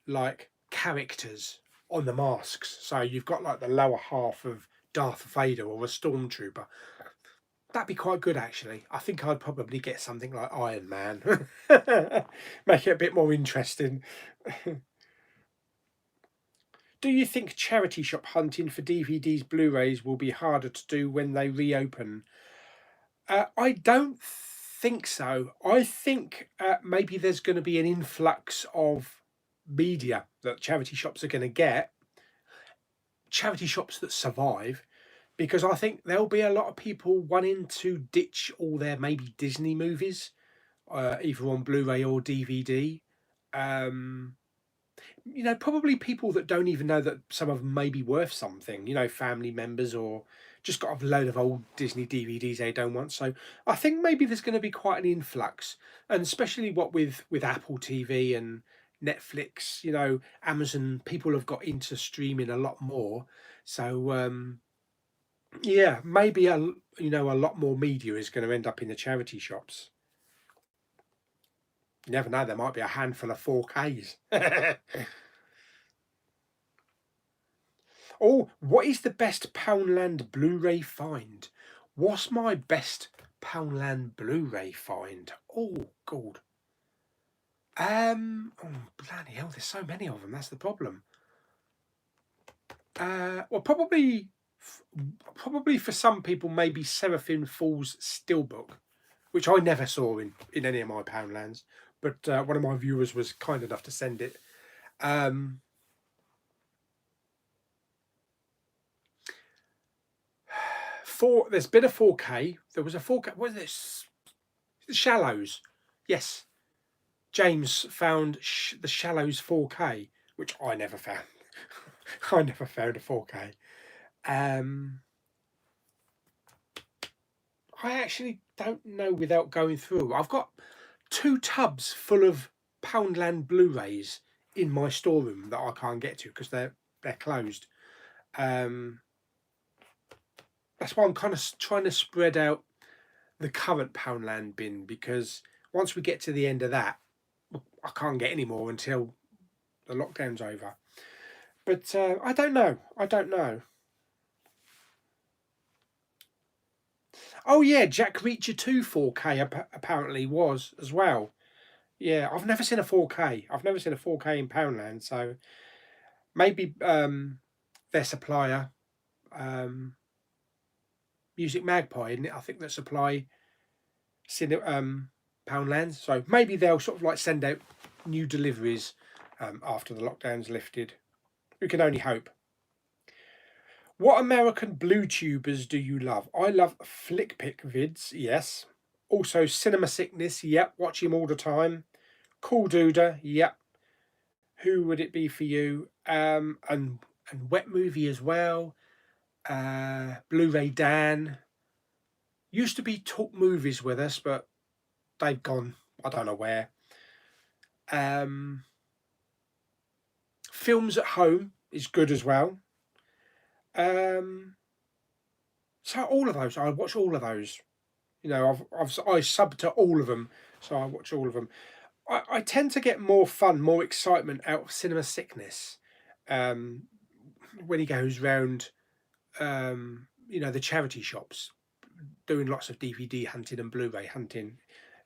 like characters on the masks. So you've got like the lower half of Darth Vader or a stormtrooper. That'd be quite good, actually. I think I'd probably get something like Iron Man. Make it a bit more interesting. Do you think charity shop hunting for DVDs, Blu-rays will be harder to do when they reopen? I don't think so. I think maybe there's going to be an influx of media that charity shops are going to get, charity shops that survive, because I think there'll be a lot of people wanting to ditch all their maybe Disney movies, either on Blu-ray or DVD. Um, probably people that don't even know that some of them may be worth something, family members or just got a load of old Disney DVDs they don't want. So I think maybe there's going to be quite an influx, and especially what with Apple TV and Netflix, Amazon, people have got into streaming a lot more. So yeah, maybe a lot more media is going to end up in the charity shops. You never know, there might be a handful of 4Ks. Oh, what is the best Poundland Blu-ray find? What's my best Poundland Blu-ray find? Oh, God. Oh, bloody hell, there's so many of them. That's the problem. Well, probably for some people, maybe Seraphim Falls Steelbook, which I never saw in any of my Poundlands, but one of my viewers was kind enough to send it. There's been a 4K. There was a 4K. What is this? The Shallows. Yes, James found the Shallows 4K, which I never found. I never found a 4K. I actually don't know without going through. I've got 2 tubs full of Poundland Blu-rays in my storeroom that I can't get to because they're closed. That's why I'm kind of trying to spread out the current Poundland bin, because once we get to the end of that, I can't get any more until the lockdown's over. But I don't know. Oh yeah, Jack Reacher 2 4K apparently was as well. Yeah, I've never seen a 4K. I've never seen a 4K in Poundland, so maybe their supplier, Music Magpie, isn't it? I think they supply Poundlands, so maybe they'll sort of like send out new deliveries after the lockdown's lifted. We can only hope. What American blue tubers do you love? I love FlickPick vids, yes. Also Cinema Sickness, yep, watch him all the time. Cool Duder, yep. Who would it be for you? And Wet Movie as well. Blu-ray Dan. Used to be Talk Movies with us, but they've gone. I don't know where. Films at Home is good as well. So all of those, I watch all of those. I sub to all of them, so I watch all of them. I tend to get more fun, more excitement out of Cinema Sickness when he goes round, the charity shops, doing lots of DVD hunting and Blu-ray hunting.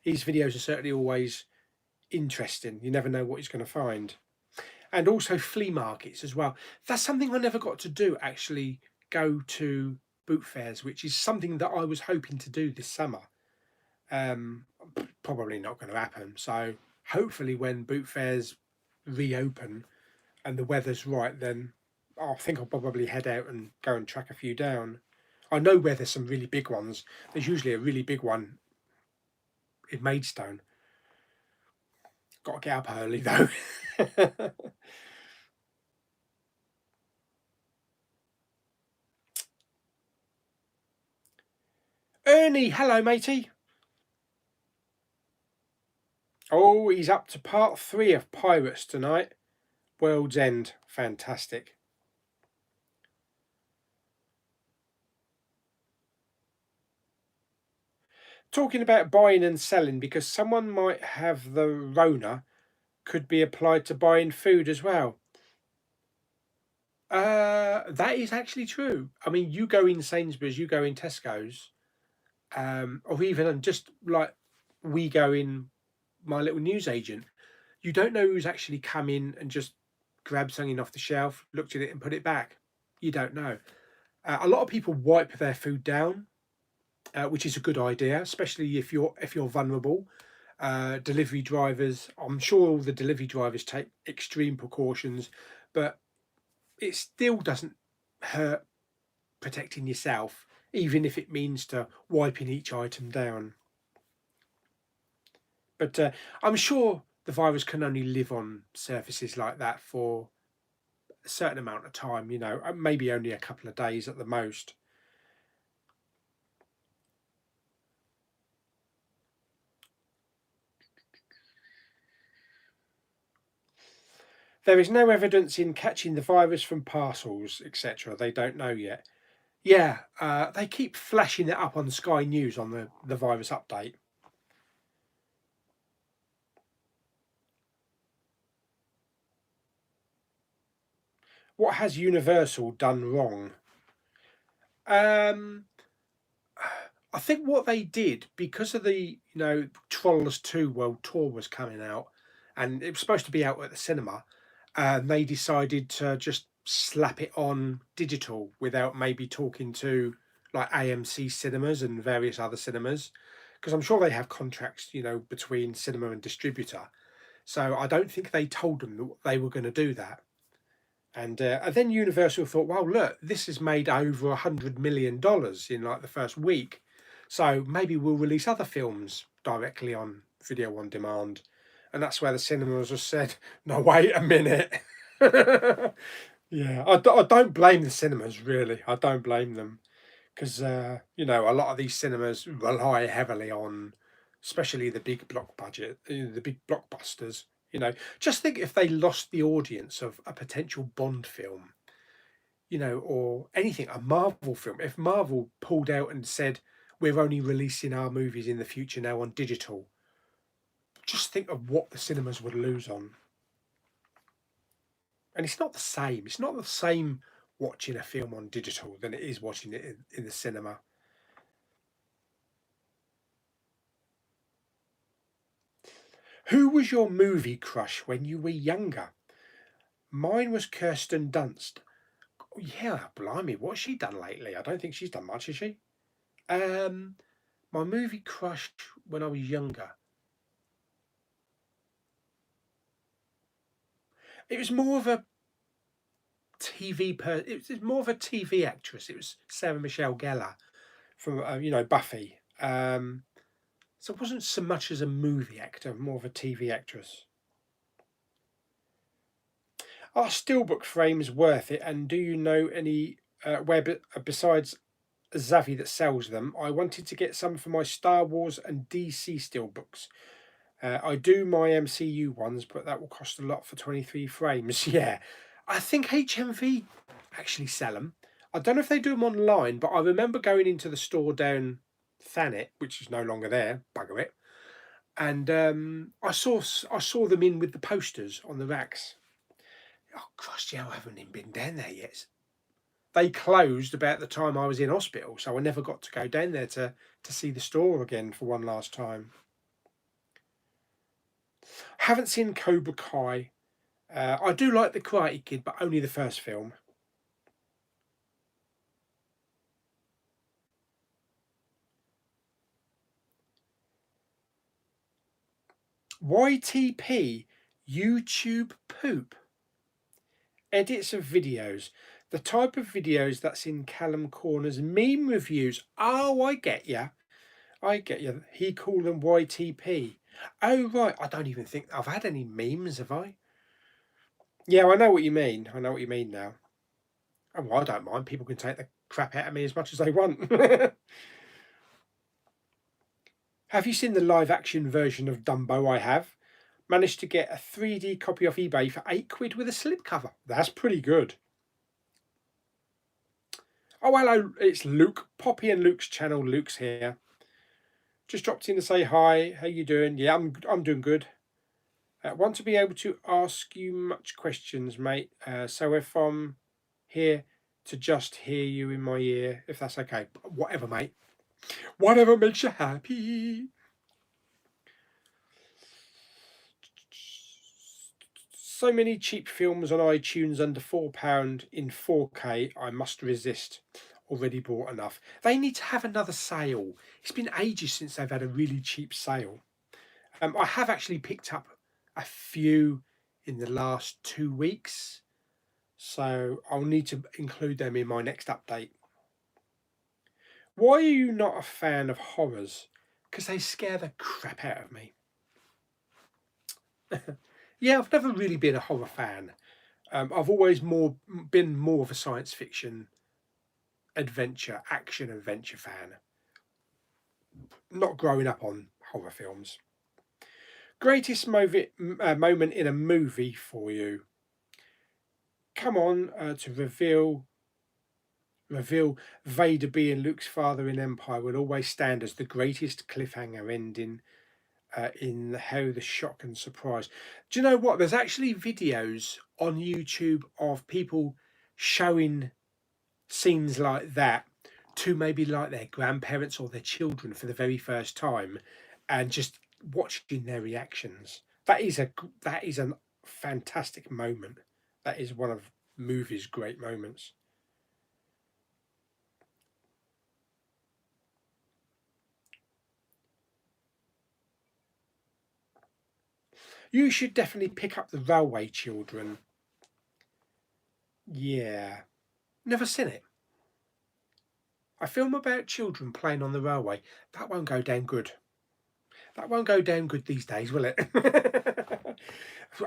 His videos are certainly always interesting. You never know what he's going to find. And also flea markets as well. That's something I never got to do, actually go to boot fairs, which is something that I was hoping to do this summer. Probably not going to happen. So hopefully when boot fairs reopen and the weather's right, then I think I'll probably head out and go and track a few down. I know where there's some really big ones. There's usually a really big one in Maidstone. Got to get up early though. Ernie, hello matey. Oh, he's up to part 3 of Pirates tonight. World's End, fantastic. Talking about buying and selling, because someone might have the Rona, could be applied to buying food as well. That is actually true. I mean, you go in Sainsbury's, you go in Tesco's, or even just like we go in my little newsagent, you don't know who's actually come in and just grabbed something off the shelf, looked at it, and put it back. You don't know. A lot of people wipe their food down, which is a good idea, especially if you're vulnerable. Delivery drivers, I'm sure all the delivery drivers take extreme precautions, but it still doesn't hurt protecting yourself, even if it means to wiping each item down. But I'm sure the virus can only live on surfaces like that for a certain amount of time, maybe only a couple of days at the most. There is no evidence in catching the virus from parcels, etc. They don't know yet. Yeah, they keep flashing it up on Sky News on the virus update. What has Universal done wrong? Um, I think what they did, because of the Trollers 2 World Tour was coming out, and it was supposed to be out at the cinema, and they decided to just slap it on digital without maybe talking to like AMC cinemas and various other cinemas, because I'm sure they have contracts, between cinema and distributor. So I don't think they told them that they were going to do that. And then Universal thought, well, look, this has made over $100 million in like the first week, so maybe we'll release other films directly on video on demand. And that's where the cinemas have said, no, wait a minute. Yeah, I don't blame the cinemas, really. I don't blame them because a lot of these cinemas rely heavily on, especially the big block budget, the big blockbusters. Just think if they lost the audience of a potential Bond film, or anything, a Marvel film. If Marvel pulled out and said we're only releasing our movies in the future now on digital, just think of what the cinemas would lose on. And it's not the same. It's not the same watching a film on digital than it is watching it in the cinema. Who was your movie crush when you were younger? Mine was Kirsten Dunst. Oh, yeah, blimey, what's she done lately? I don't think she's done much, has she? Um, my movie crush when I was younger. It was more of a It was more of a TV actress. It was Sarah Michelle Gellar from Buffy. So it wasn't so much as a movie actor, more of a TV actress. Are steelbook frames worth it? And do you know any besides Zavvi that sells them? I wanted to get some for my Star Wars and DC steelbooks. I do my MCU ones, but that will cost a lot for 23 frames. Yeah, I think HMV actually sell them. I don't know if they do them online, but I remember going into the store down Thanet, which is no longer there, bugger it, and I saw them in with the posters on the racks. Oh, gosh, yeah, I haven't even been down there yet. They closed about the time I was in hospital, so I never got to go down there to see the store again for one last time. Haven't seen Cobra Kai. I do like the Karate Kid, but only the first film. YTP YouTube poop. Edits of videos. The type of videos that's in Callum Corner's meme reviews. Oh, I get ya. I get you. He called them YTP. Oh, right. I don't even think I've had any memes, have I? Yeah, I know what you mean. I know what you mean now. Oh, well, I don't mind. People can take the crap out of me as much as they want. Have you seen the live action version of Dumbo? I have. Managed to get a 3D copy off eBay for £8 with a slipcover. That's pretty good. Oh, hello. It's Luke. Poppy and Luke's channel. Luke's here. Just dropped in to say hi. How you doing? Yeah, I'm doing good. Want to be able to ask you much questions, mate. So if I'm here to just hear you in my ear, if that's okay, whatever, mate. Whatever makes you happy. So many cheap films on iTunes under £4 in 4K. I must resist. Already bought enough. They need to have another sale. It's been ages since they've had a really cheap sale. I have actually picked up a few in the last 2 weeks, so I'll need to include them in my next update. Why are you not a fan of horrors? Because they scare the crap out of me. Yeah, I've never really been a horror fan. I've always been more of a science fiction, action adventure fan. Not growing up on horror films. Greatest moment in a movie for you? Come on, to reveal Vader being Luke's father in Empire will always stand as the greatest cliffhanger ending in How the Shock and Surprise. Do you know what? There's actually videos on YouTube of people showing scenes like that to maybe like their grandparents or their children for the very first time, and just watching their reactions. That is a fantastic moment. That is one of movies' great moments. You should definitely pick up the Railway Children. Yeah, never seen it. A film about children playing on the railway. That won't go down good. That won't go down good these days, will it?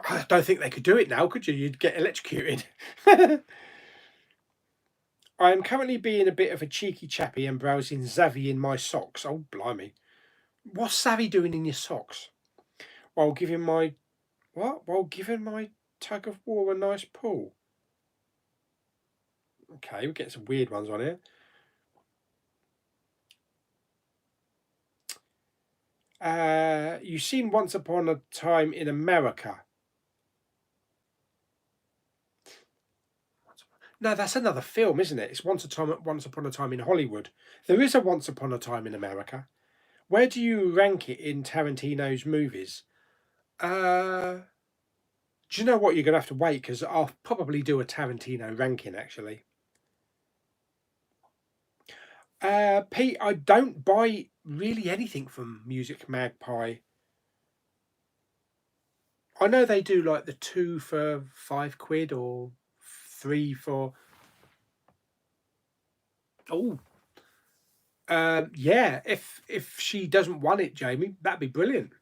I don't think they could do it now, could you? You'd get electrocuted. I am currently being a bit of a cheeky chappy and browsing Zavi in my socks. Oh, blimey. What's Zavi doing in your socks? While giving my what? While giving my tug of war a nice pull. Okay, we get some weird ones on here. You've seen Once Upon a Time in America. No, that's another film, isn't it? It's Once Upon a Time in Hollywood. There is a Once Upon a Time in America. Where do you rank it in Tarantino's movies? Uh, do you know what? You're going to have to wait because I'll probably do a Tarantino ranking actually. Pete, I don't buy really anything from Music Magpie. I know they do like the 2 for £5 or 3 for. Oh, yeah. If she doesn't want it, Jamie, that'd be brilliant.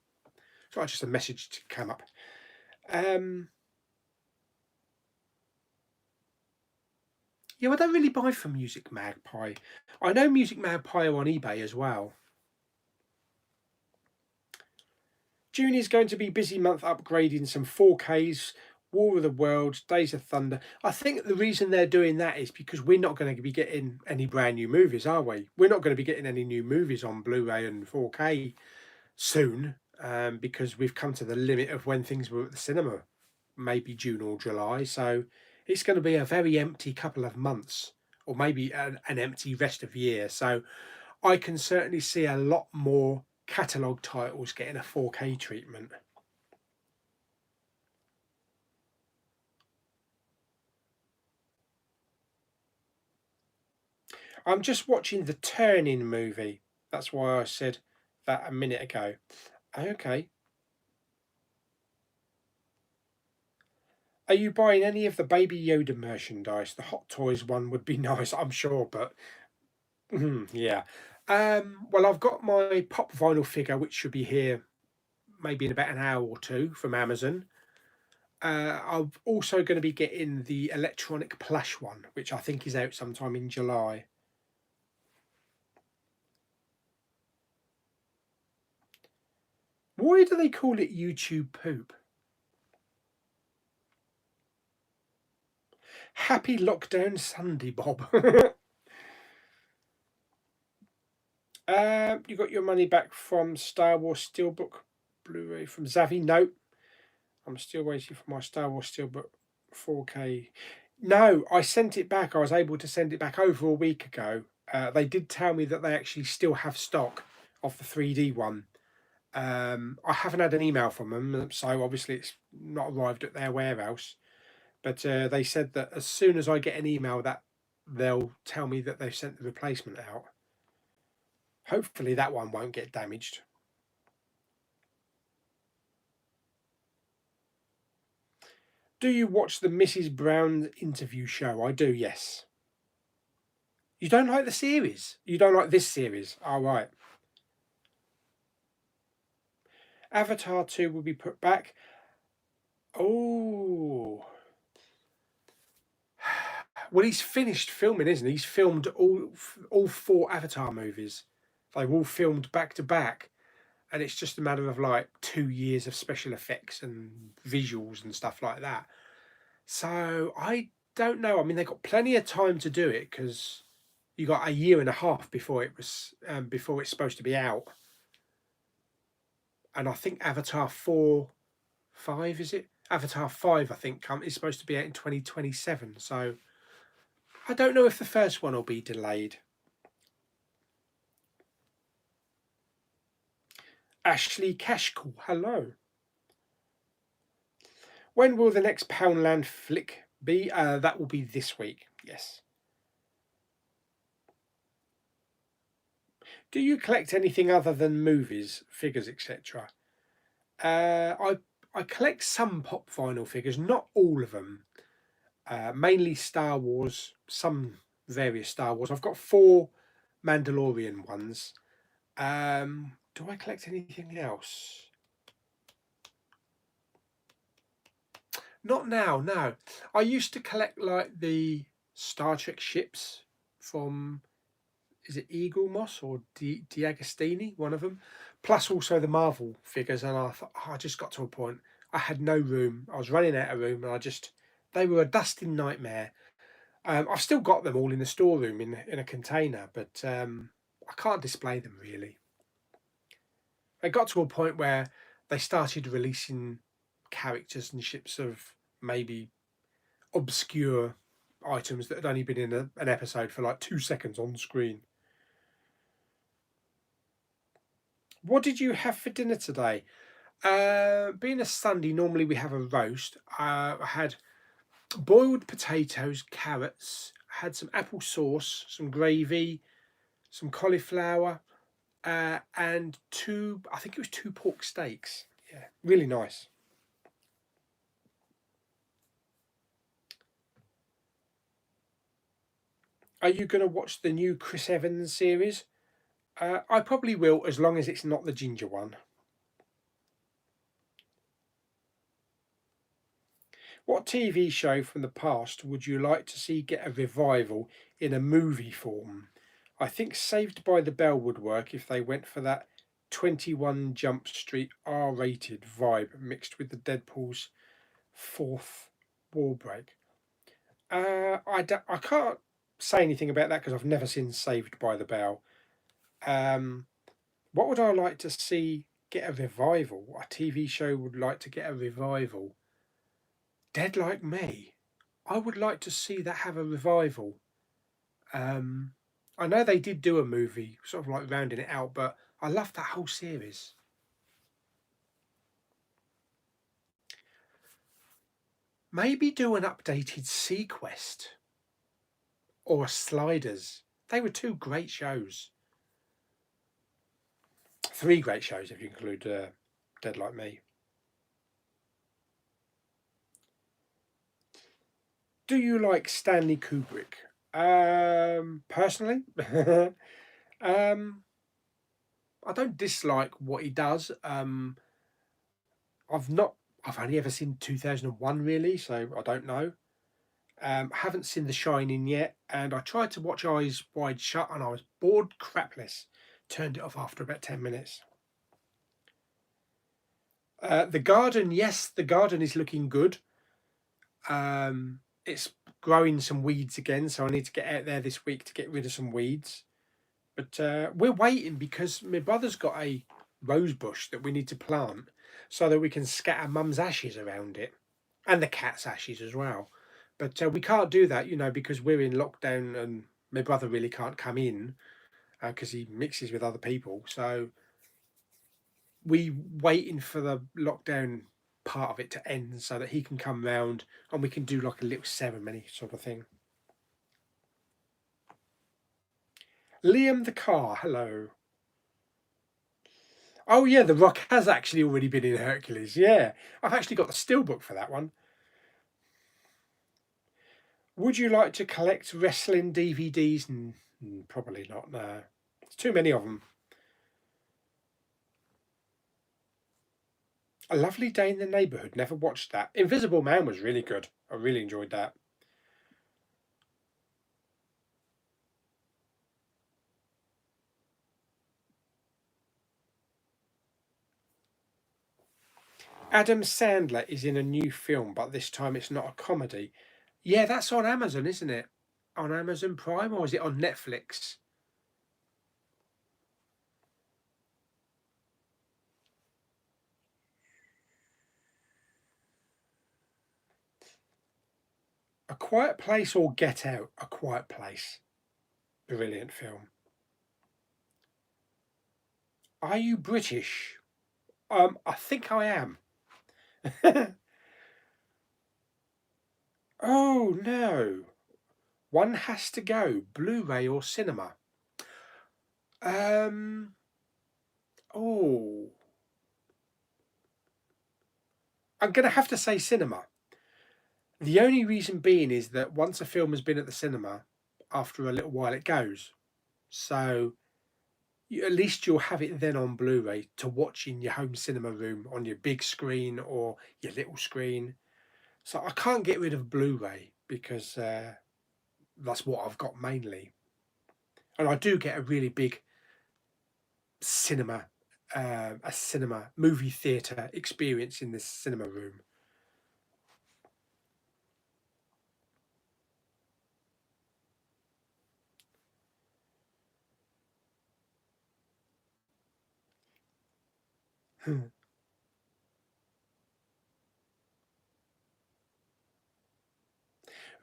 So just a message to come up. Um, yeah, I don't really buy from Music Magpie. I know Music Magpie are on eBay as well. June is going to be busy month upgrading some 4Ks, War of the Worlds, Days of Thunder. I think the reason they're doing that is because we're not going to be getting any brand new movies, are we? We're not going to be getting any new movies on Blu-ray and 4K soon, because we've come to the limit of when things were at the cinema, maybe June or July. So it's going to be a very empty couple of months, or maybe an empty rest of year. So I can certainly see a lot more catalogue titles getting a 4K treatment. I'm just watching the Turning movie. That's why I said that a minute ago. Okay. Are you buying any of the Baby Yoda merchandise? The Hot Toys one would be nice, I'm sure, but yeah. Well, I've got my pop vinyl figure, which should be here maybe in about an hour or two from Amazon. I'm also going to be getting the electronic plush one, which I think is out sometime in July. Why do they call it YouTube poop? Happy lockdown Sunday, Bob. You got your money back from Star Wars Steelbook Blu-ray from Zavi? No, I'm still waiting for my Star Wars Steelbook 4K. No, I sent it back. I was able to send it back over a week ago. They did tell me that they actually still have stock of the 3D one. I haven't had an email from them, so obviously it's not arrived at their warehouse. But they said that as soon as I get an email, that they'll tell me that they've sent the replacement out. Hopefully that one won't get damaged. Do you watch the Mrs. Brown interview show? I do, yes. You don't like the series? You don't like this series? Oh, right. Avatar 2 will be put back. Oh. Well, he's finished filming, isn't he? He's filmed all four Avatar movies. They were all filmed back to back. And it's just a matter of like 2 years of special effects and visuals and stuff like that. So I don't know. I mean, they got plenty of time to do it because you got a year and a half before before it's supposed to be out. And I think Avatar 4, 5 is it? Avatar 5, I think, is supposed to be out in 2027. So I don't know if the first one will be delayed. Ashley Cashcool, hello. When will the next Poundland flick be? That will be this week, yes. Do you collect anything other than movies, figures, etc.? I collect some pop vinyl figures, not all of them. Mainly Star Wars, some various Star Wars. I've got 4 Mandalorian ones. Do I collect anything else? Not now, no. I used to collect like the Star Trek ships from, is it Eagle Moss or Diagostini, one of them, plus also the Marvel figures. And I thought, I just got to a point I had no room. I was running out of room, and they were a dusting nightmare. I've still got them all in the storeroom in a container, but I can't display them really. It got to a point where they started releasing characters and ships of maybe obscure items that had only been in an episode for like 2 seconds on screen. What did you have for dinner today? Being a Sunday, normally we have a roast. I had boiled potatoes, carrots, had some apple sauce, some gravy, some cauliflower, and I think it was 2 pork steaks. Yeah, really nice. Are you going to watch the new Chris Evans series? I probably will, as long as it's not the ginger one. What TV show from the past would you like to see get a revival in a movie form? I think Saved by the Bell would work if they went for that 21 Jump Street R-rated vibe mixed with the Deadpool's 4th wall break. I can't say anything about that because I've never seen Saved by the Bell. What would I like to see get a revival? A TV show would like to get a revival. Dead Like Me. I would like to see that have a revival. I know they did do a movie, sort of like rounding it out, but I love that whole series. Maybe do an updated Sequest or a Sliders. They were 2 great shows. 3 great shows if you include Dead Like Me. Do you like Stanley Kubrick? Personally, I don't dislike what he does. I've not. I've only ever seen 2001 really, so I don't know. Haven't seen The Shining yet, and I tried to watch Eyes Wide Shut, and I was bored crapless. Turned it off after about 10 minutes. The garden, yes, the garden is looking good. It's growing some weeds again, so I need to get out there this week to get rid of some weeds. But we're waiting because my brother's got a rose bush that we need to plant so that we can scatter mum's ashes around it and the cat's ashes as well. But we can't do that, because we're in lockdown and my brother really can't come in because he mixes with other people. So we waiting for the lockdown part of it to end so that he can come round and we can do like a little ceremony sort of thing. Liam the car, hello. Oh yeah, The Rock has actually already been in Hercules. Yeah, I've actually got the steelbook for that one. Would you like to collect wrestling DVDs? Probably not. No, it's too many of them. A Lovely Day in the Neighborhood. Never watched that. Invisible Man was really good. I really enjoyed that. Adam Sandler is in a new film, but this time it's not a comedy. Yeah, that's on Amazon, isn't it? On Amazon Prime, or is it on Netflix? A Quiet Place or Get Out? A Quiet Place. Brilliant film. Are you British? I think I am. Oh no. One has to go. Blu-ray or cinema? Um. Oh, I'm gonna have to say cinema. The only reason being is that once a film has been at the cinema, after a little while it goes. So at least you'll have it then on Blu-ray to watch in your home cinema room on your big screen or your little screen. So I can't get rid of Blu-ray because that's what I've got mainly. And I do get a really big cinema, a cinema movie theatre experience in this cinema room.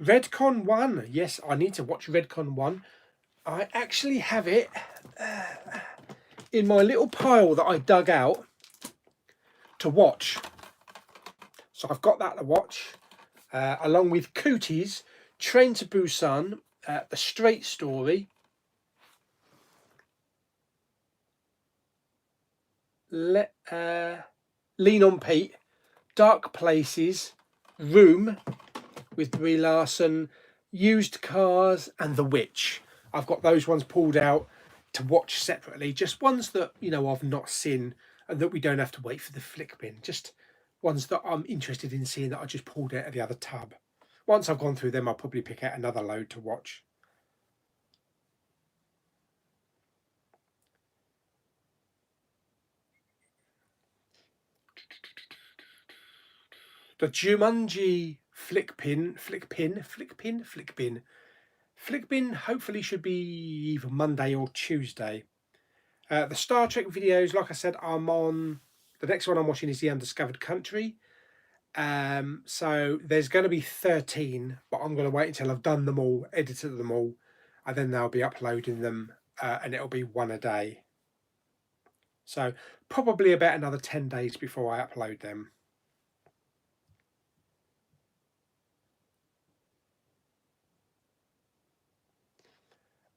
Redcon 1. Yes, I need to watch Redcon 1. I actually have it in my little pile that I dug out to watch. So I've got that to watch, along with Cooties, Train to Busan, The Straight Story, Lean on Pete, Dark Places, Room with Brie Larson, Used Cars, and The Witch. I've got those ones pulled out to watch separately. Just ones that I've not seen and that we don't have to wait for the flick bin. Just ones that I'm interested in seeing that I just pulled out of the other tub. Once I've gone through them, I'll probably pick out another load to watch. The Jumanji flick bin hopefully should be either Monday or Tuesday. The Star Trek videos, like I said, I'm on. The next one I'm watching is The Undiscovered Country. So there's going to be 13, but I'm going to wait until I've done them all, edited them all, and then they'll be uploading them, and it'll be one a day. So probably about another 10 days before I upload them.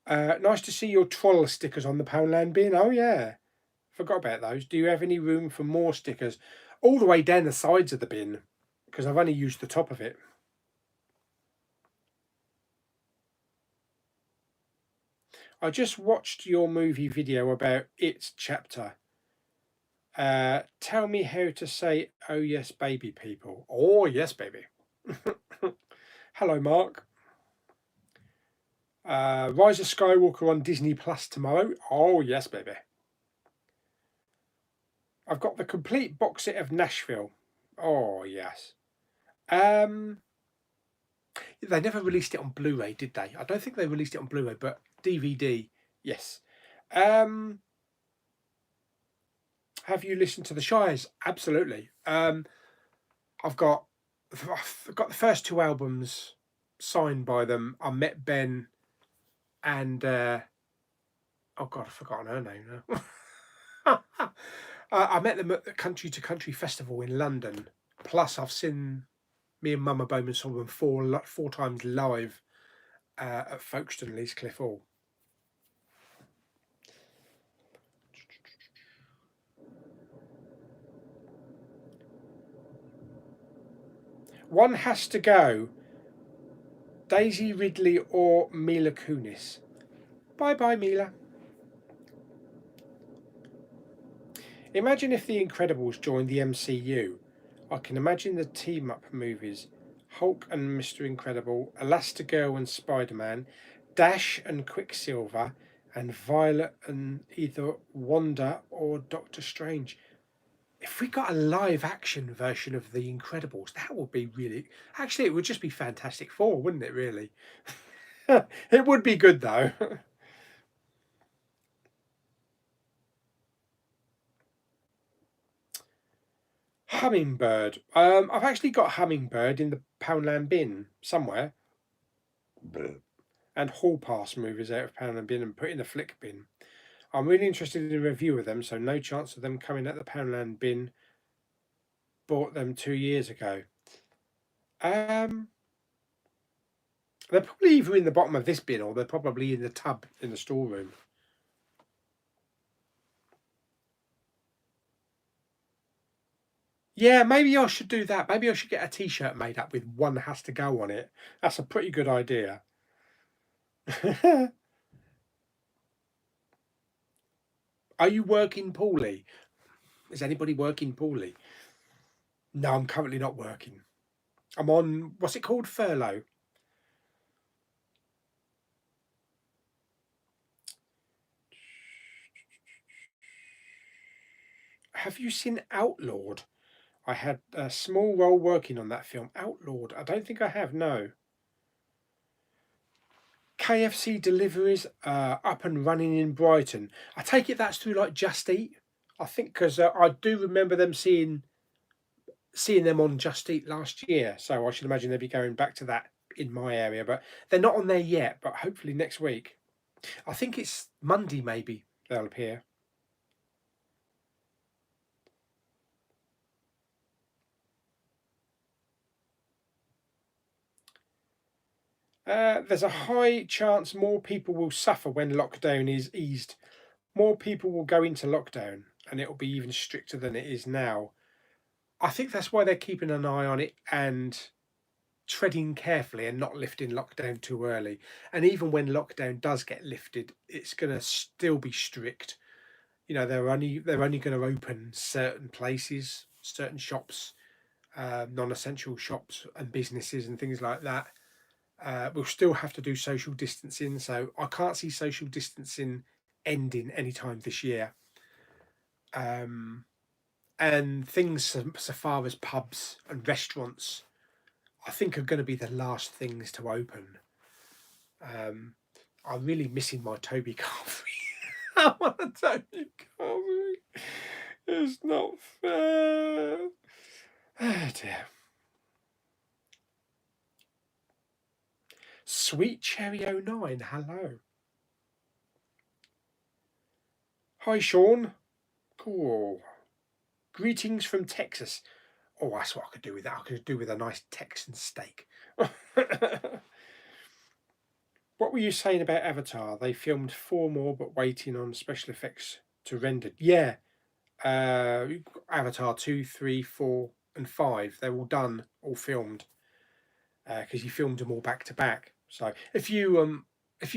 Nice to see your troll stickers on the Poundland bin. Oh yeah, forgot about those. Do you have any room for more stickers? All the way down the sides of the bin, because I've only used the top of it. I just watched your movie video about its chapter. Tell me how to say "Oh yes, baby" people. Oh yes, baby. Hello, Mark. Rise of Skywalker on Disney Plus tomorrow. Oh yes, baby. I've got the complete box set of Nashville. Oh yes. Um, they never released it on Blu-ray, did they? I don't think they released it on Blu-ray, but DVD, yes. Have you listened to the Shires? Absolutely. I've got the first two albums signed by them. I met Ben and oh god, I've forgotten her name now. I met them at the Country to Country Festival in London. Plus, I've seen me and Mama Bowman saw them four times live at Folkestone, Leeds Cliff Hall. One has to go. Daisy Ridley or Mila Kunis. Bye bye, Mila. Imagine if The Incredibles joined the MCU. I can imagine the team up movies Hulk and Mr. Incredible, Elastigirl and Spider Man, Dash and Quicksilver, and Violet and either Wanda or Doctor Strange. If we got a live action version of The Incredibles, that would be really. Actually, it would just be Fantastic Four, wouldn't it, really? It would be good, though. Hummingbird. I've actually got Hummingbird in the Poundland bin somewhere. And Hall Pass movies out of Poundland bin and put in the flick bin. I'm really interested in a review of them, so no chance of them coming at the Poundland bin. Bought them 2 years ago. They're probably either in the bottom of this bin or they're probably in the tub in the storeroom. Yeah, maybe I should do that. Maybe I should get a t-shirt made up with One Has to Go on it. That's a pretty good idea. Are you working Pauly? Is anybody working Pauly? No, I'm currently not working. I'm on, what's it called? Furlough. Have you seen Outlawed? I had a small role working on that film. Outlawed. I don't think I have, no. KFC deliveries up and running in Brighton. I take it that's through like Just Eat. I think because I do remember them seeing them on Just Eat last year, so I should imagine they'll be going back to that in my area. But they're not on there yet. But hopefully next week. I think it's Monday. Maybe they'll appear. There's a high chance more people will suffer when lockdown is eased. More people will go into lockdown, and it'll be even stricter than it is now. I think that's why they're keeping an eye on it and treading carefully and not lifting lockdown too early. And even when lockdown does get lifted, it's going to still be strict. You know, they're only going to open certain places, certain shops, non-essential shops and businesses and things like that. We'll still have to do social distancing, so I can't see social distancing ending anytime this year. Um, and things so far as pubs and restaurants, I think are going to be the last things to open. I'm really missing my Toby Carvery. I want a Toby Carvery. It's not fair. Oh dear. Sweet Cherry 09, hello. Hi Sean. Cool. Greetings from Texas. Oh, that's what I could do with that. I could do with a nice Texan steak. What were you saying about Avatar? They filmed 4 more, but waiting on special effects to render. Yeah, Avatar 2, 3, 4, and 5. They're all done, all filmed, because he filmed them all back to back. So if you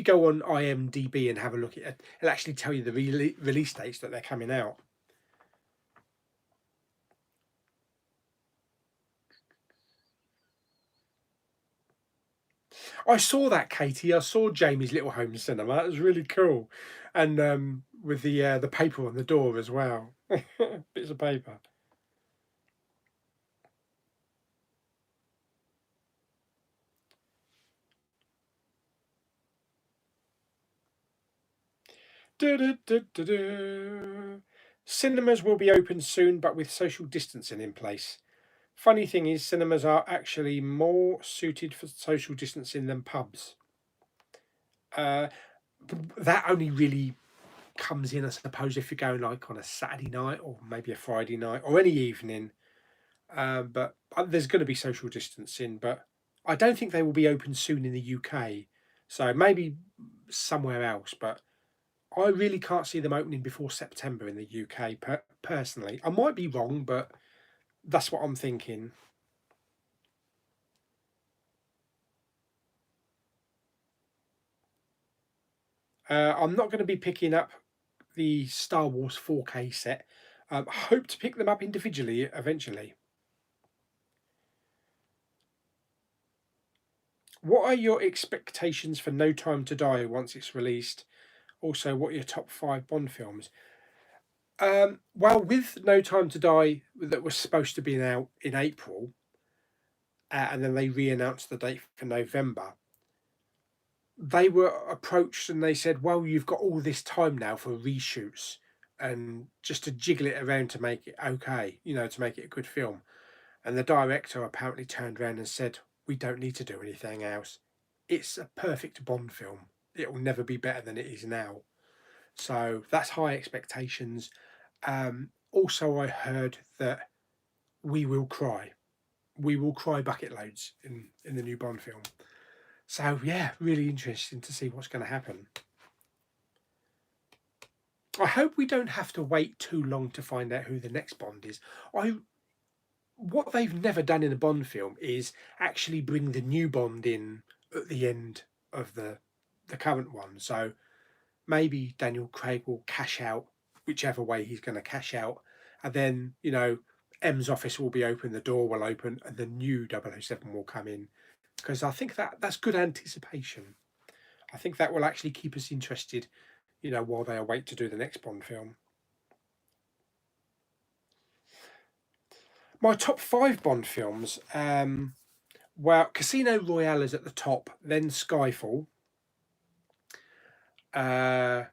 go on IMDb and have a look at it, it'll actually tell you the release dates that they're coming out. I saw that, Katie. I saw Jamie's Little Home Cinema. It was really cool, and with the paper on the door as well, bits of paper. Cinemas will be open soon, but with social distancing in place. Funny thing is, cinemas are actually more suited for social distancing than pubs. that only really comes in, I suppose, if you're going like on a Saturday night or maybe a Friday night or any evening. But there's going to be social distancing, but I don't think they will be open soon in the UK. So maybe somewhere else, but I really can't see them opening before September in the UK. Personally, I might be wrong, but that's what I'm thinking. I'm not going to be picking up the Star Wars 4K set. Hope to pick them up individually eventually. What are your expectations for No Time to Die once it's released? Also, what are your top five Bond films? Well, with No Time to Die, that was supposed to be out in April, and then they re-announced the date for November. They were approached and they said, "Well, you've got all this time now for reshoots and just to jiggle it around to make it okay, to make it a good film." And the director apparently turned around and said, "We don't need to do anything else. It's a perfect Bond film. It will never be better than it is now." So that's high expectations. Also, I heard that we will cry. We will cry bucket loads in the new Bond film. So yeah, really interesting to see what's going to happen. I hope we don't have to wait too long to find out who the next Bond is. I What they've never done in a Bond film is actually bring the new Bond in at the end of the current one. So maybe Daniel Craig will cash out whichever way he's going to cash out, and then M's office will be open, the door will open, and the new 007 will come in. Because I think that's good anticipation. I think that will actually keep us interested, while they await to do the next Bond film. My top five Bond films. Well, Casino Royale is at the top, then Skyfall, then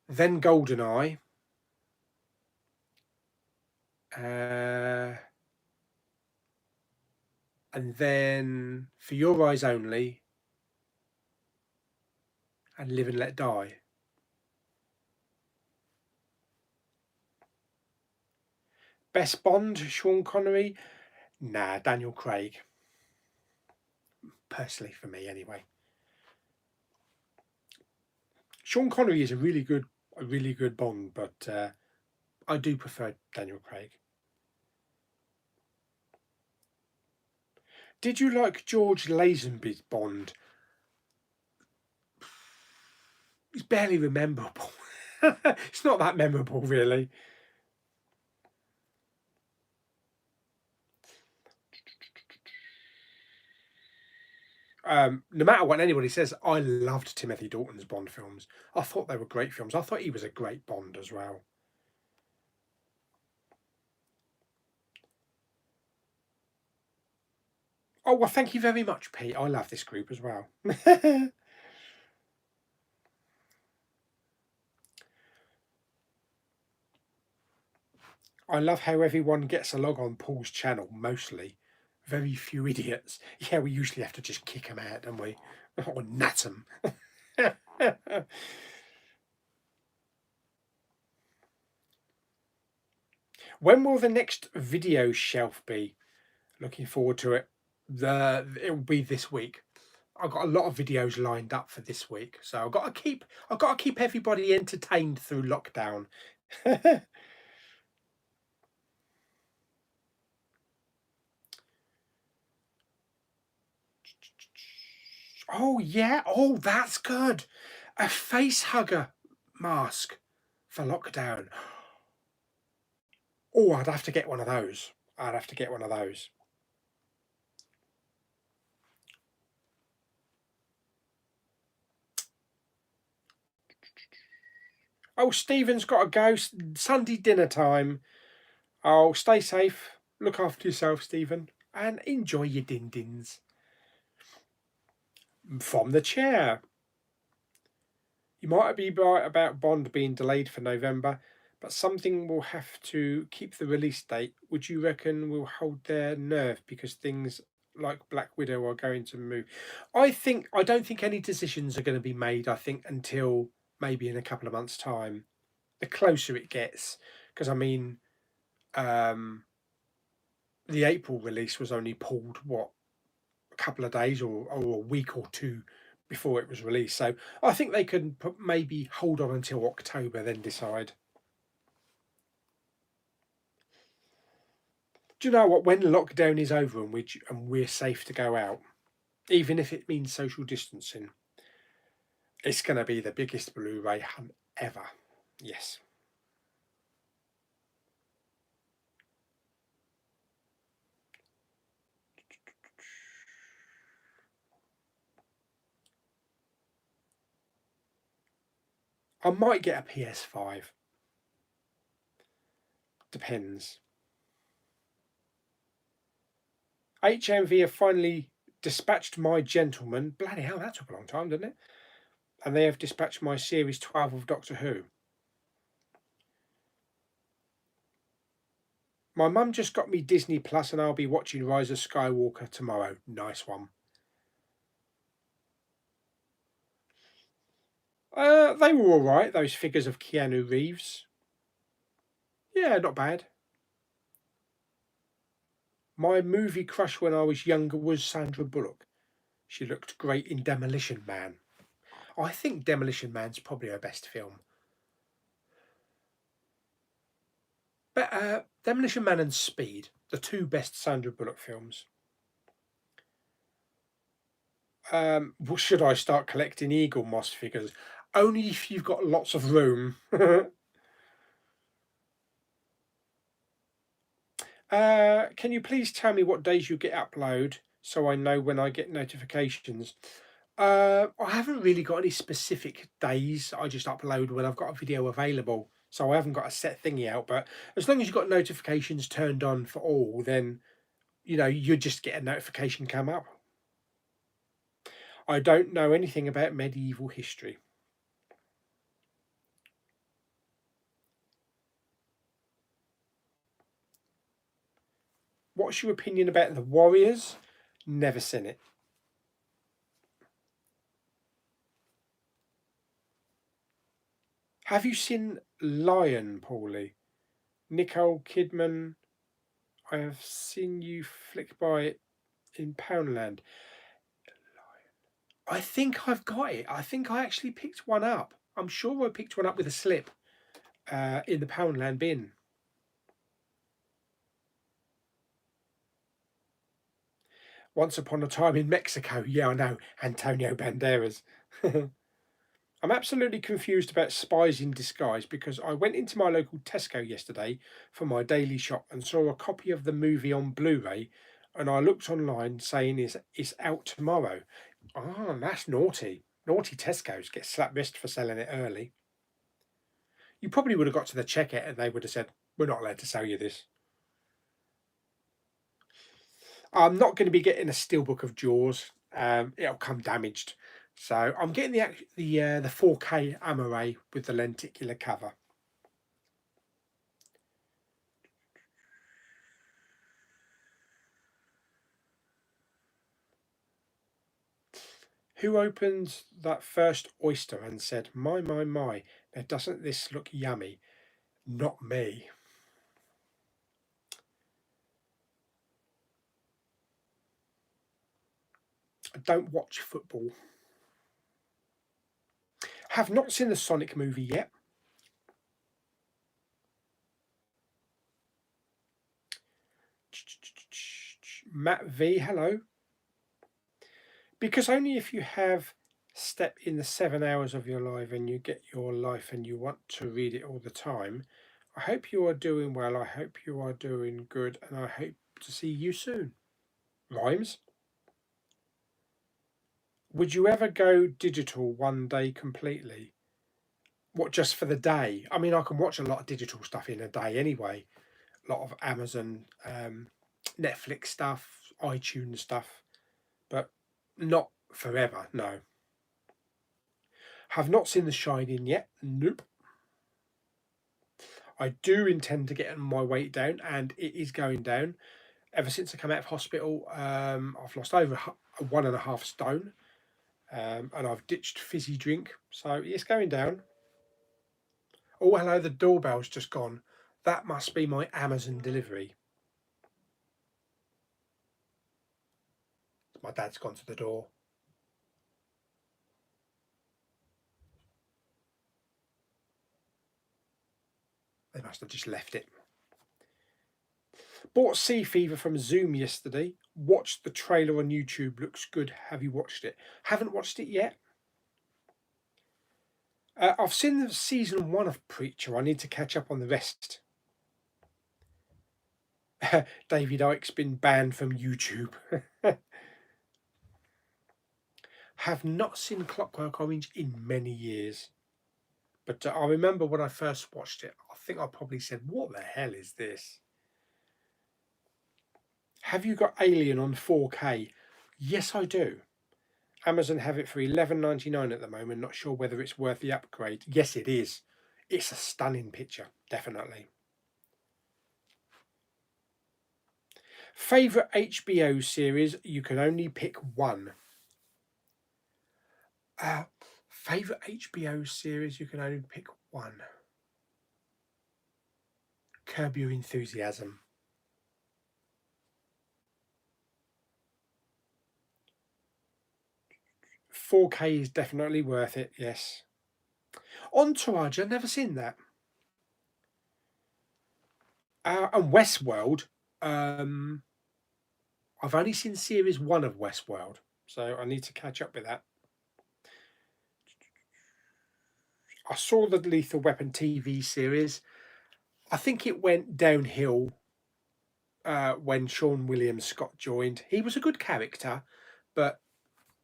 GoldenEye, and then For Your Eyes Only, and Live and Let Die. Best Bond, Sean Connery? Nah, Daniel Craig. Personally, for me, anyway. Sean Connery is a really good Bond, but I do prefer Daniel Craig. Did you like George Lazenby's Bond? It's barely memorable. It's not that memorable, really. No matter what anybody says, I loved Timothy Dalton's Bond films. I thought they were great films. I thought he was a great Bond as well. Oh, well, thank you very much, Pete. I love this group as well. I love how everyone gets along on Paul's channel, mostly. Very few idiots. Yeah, we usually have to just kick them out, don't we? Or nat them. When will the next video shelf be? Looking forward to it. It will be this week. I've got a lot of videos lined up for this week, so I've got to keep everybody entertained through lockdown. Oh yeah, oh that's good. A face hugger mask for lockdown. Oh, I'd have to get one of those. I'd have to get one of those. Oh, Stephen's got to go. Sunday dinner time. Oh, stay safe. Look after yourself, Stephen, and enjoy your din-dins. From the chair. You might be right about Bond being delayed for November, but something will have to keep the release date. Would you reckon we'll hold their nerve because things like Black Widow are going to move. I don't think any decisions are going to be made. I think until maybe in a couple of months' time, the closer it gets, because I mean, um, the April release was only pulled what a couple of days or a week or two before it was released. So I think they could maybe hold on until October, then decide. Do you know what? When lockdown is over and we're safe to go out, even if it means social distancing, it's going to be the biggest Blu-ray hunt ever. Yes. I might get a PS5. Depends. HMV have finally dispatched my gentleman. Bloody hell, that took a long time, didn't it? And they have dispatched my Series 12 of Doctor Who. My mum just got me Disney Plus and I'll be watching Rise of Skywalker tomorrow. Nice one. They were alright, those figures of Keanu Reeves. Yeah, not bad. My movie crush when I was younger was Sandra Bullock. She looked great in Demolition Man. I think Demolition Man's probably her best film. But Demolition Man and Speed, the two best Sandra Bullock films. Should I start collecting Eagle Moss figures? Only if you've got lots of room. Can you please tell me what days you get upload so I know when I get notifications? I haven't really got any specific days. I just upload when I've got a video available. So I haven't got a set thingy out. But as long as you've got notifications turned on for all, then you just get a notification come up. I don't know anything about medieval history. What's your opinion about the Warriors? Never seen it. Have you seen Lion, Pauly? Nicole Kidman. I have seen you flick by it in Poundland. I think I've got it. I think I actually picked one up. I'm sure I picked one up with a slip in the Poundland bin. Once Upon a Time in Mexico. Yeah, I know. Antonio Banderas. I'm absolutely confused about Spies in Disguise because I went into my local Tesco yesterday for my daily shop and saw a copy of the movie on Blu-ray, and I looked online saying it's out tomorrow. Oh, that's naughty. Naughty Tesco's get slapped wrist for selling it early. You probably would have got to the checkout and they would have said, "We're not allowed to sell you this." I'm not going to be getting a steelbook of Jaws. It'll come damaged. So I'm getting the 4K Amaray with the lenticular cover. Who opened that first oyster and said, "My, my, now doesn't this look yummy?" Not me. I don't watch football. Have not seen the Sonic movie yet. Matt V, hello. Because only if you have step in the 7 hours of your life and you get your life and you want to read it all the time. I hope you are doing well. I hope you are doing good, and I hope to see you soon. Rhymes. Would you ever go digital one day completely? What, just for the day? I mean, I can watch a lot of digital stuff in a day anyway. A lot of Amazon, Netflix stuff, iTunes stuff, but not forever. No. Have not seen The Shining yet. Nope. I do intend to get my weight down, and it is going down. Ever since I come out of hospital, I've lost over 1.5 stone, and I've ditched fizzy drink, so it's going down. Oh, hello, the doorbell's just gone. That must be my Amazon delivery. My dad's gone to the door. They must have just left it. Bought Sea Fever from Zoom yesterday. Watched the trailer on YouTube. Looks good. Have you watched it? Haven't watched it yet. I've seen the season 1 of Preacher. I need to catch up on the rest. David Icke's been banned from YouTube. Have not seen Clockwork Orange in many years. But I remember when I first watched it, I think I probably said, what the hell is this? Have you got Alien on 4K? Yes, I do. Amazon have it for $11.99 at the moment. Not sure whether it's worth the upgrade. Yes, it is. It's a stunning picture, definitely. Favourite HBO series? You can only pick one. Favourite HBO series? You can only pick one. Curb Your Enthusiasm. $4K is definitely worth it, yes. Entourage, I've never seen that. And Westworld, I've only seen series 1 of Westworld, so I need to catch up with that. I saw the Lethal Weapon TV series. I think it went downhill when Sean William Scott joined. He was a good character, but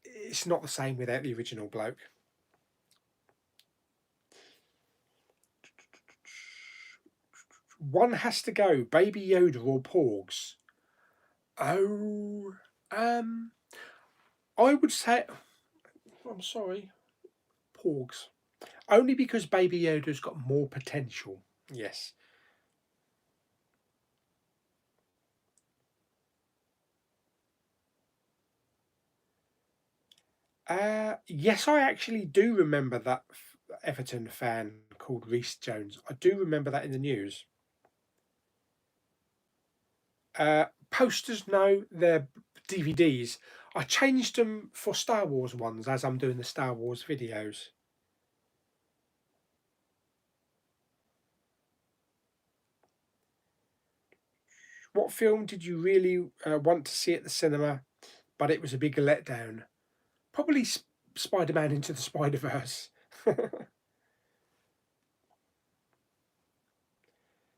it's not the same without the original bloke. One has to go, Baby Yoda or Porgs. Oh, I would say, I'm sorry, Porgs. Only because Baby Yoda's got more potential. Yes. Yes, I actually do remember that Everton fan called Reece Jones. I do remember that in the news. Posters, no, they're DVDs. I changed them for Star Wars ones as I'm doing the Star Wars videos. What film did you really want to see at the cinema, but it was a big letdown? Probably Spider-Man Into the Spider-Verse.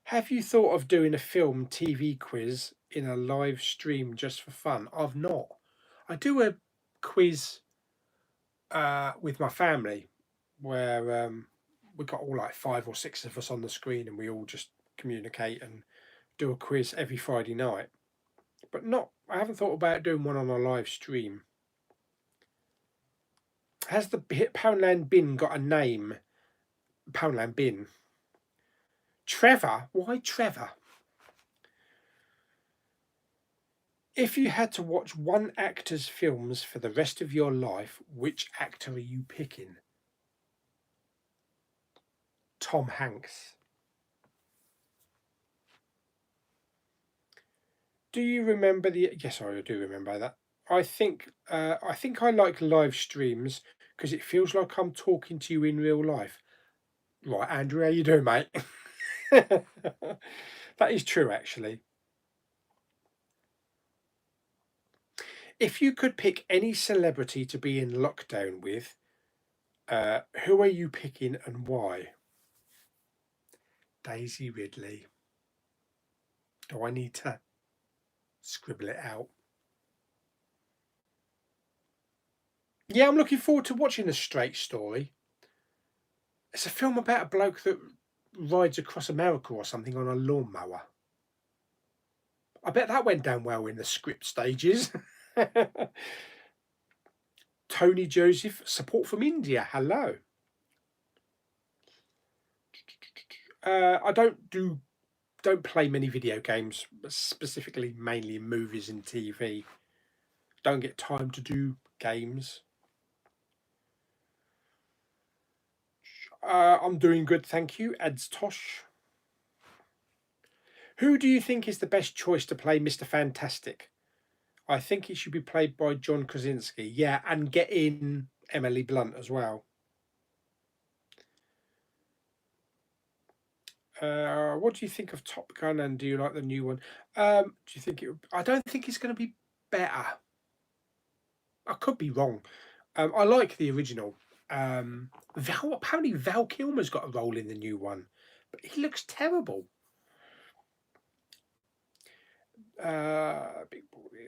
Have you thought of doing a film TV quiz in a live stream just for fun? I've not. I do a quiz with my family where we've got all like 5 or 6 of us on the screen and we all just communicate and do a quiz every Friday night. But I haven't thought about doing one on a live stream. Has the Poundland bin got a name? Poundland bin. Trevor? Why Trevor? If you had to watch one actor's films for the rest of your life, which actor are you picking? Tom Hanks. Do you remember the? Yes, I do remember that. I think I like live streams because it feels like I'm talking to you in real life. Right, Andrew, how you doing, mate? That is true, actually. If you could pick any celebrity to be in lockdown with, who are you picking and why? Daisy Ridley. Do I need to scribble it out? Yeah, I'm looking forward to watching A Straight Story. It's a film about a bloke that rides across America or something on a lawnmower. I bet that went down well in the script stages. Tony Joseph, support from India. Hello. I don't do don't play many video games, specifically mainly in movies and TV. Don't get time to do games. I'm doing good, thank you. Adds Tosh. Who do you think is the best choice to play Mr. Fantastic? I think he should be played by John Krasinski. Yeah, and get in Emily Blunt as well. What do you think of Top Gun, and do you like the new one? Do you think it? I don't think it's going to be better. I could be wrong. I like the original. Apparently Val Kilmer's got a role in the new one, but he looks terrible.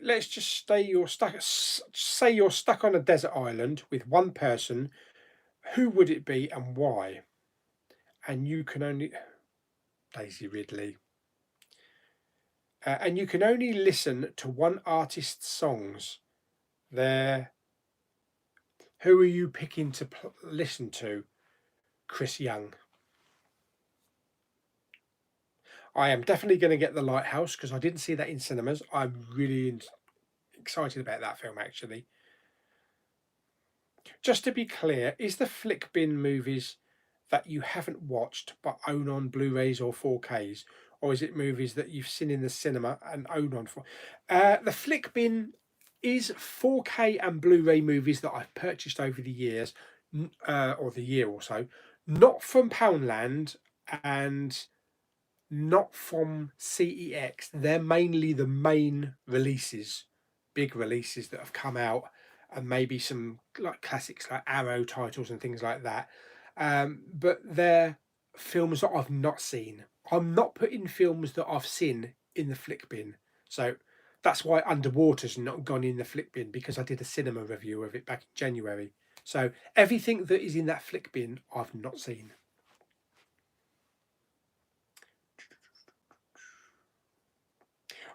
Let's just say you're stuck on a desert island with one person. Who would it be and why? And you can only Daisy Ridley. And you can only listen to one artist's songs. There. Who are you picking to listen to? Chris Young. I am definitely going to get The Lighthouse because I didn't see that in cinemas. I'm really excited about that film, actually. Just to be clear, is the Flick Bin movies that you haven't watched but own on Blu-rays or 4Ks? Or is it movies that you've seen in the cinema and own on 4? The Flick Bin is 4K and Blu-ray movies that I've purchased over the years, or the year or so, not from Poundland and not from CEX. They're mainly the main releases, big releases that have come out, and maybe some like classics like Arrow titles and things like that. But they're films that I've not seen. I'm not putting films that I've seen in the Flick Bin. So that's why Underwater's not gone in the Flick Bin, because I did a cinema review of it back in January. So everything that is in that Flick Bin I've not seen.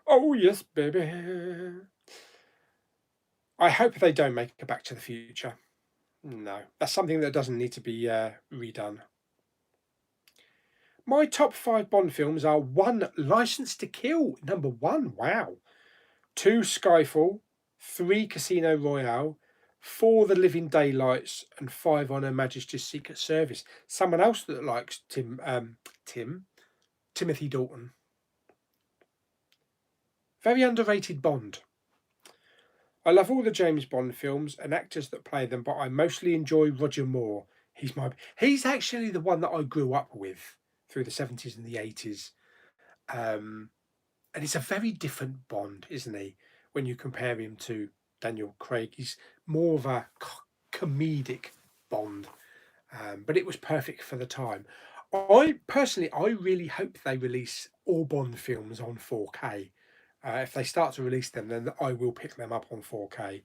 Oh yes, baby. I hope they don't make a Back to the Future. No, that's something that doesn't need to be redone. My top 5 Bond films are 1. License to Kill, number 1. Wow. 2. Skyfall. 3. Casino Royale. 4. The Living Daylights, and 5. On Her Majesty's Secret Service. Someone else that likes Timothy Dalton. Very underrated Bond. I love all the James Bond films and actors that play them, but I mostly enjoy Roger Moore. He's actually the one that I grew up with through the 70s and the 80s. And it's a very different Bond, isn't he? When you compare him to Daniel Craig, he's more of a comedic Bond. But it was perfect for the time. I really hope they release all Bond films on 4K. If they start to release them, then I will pick them up on 4K.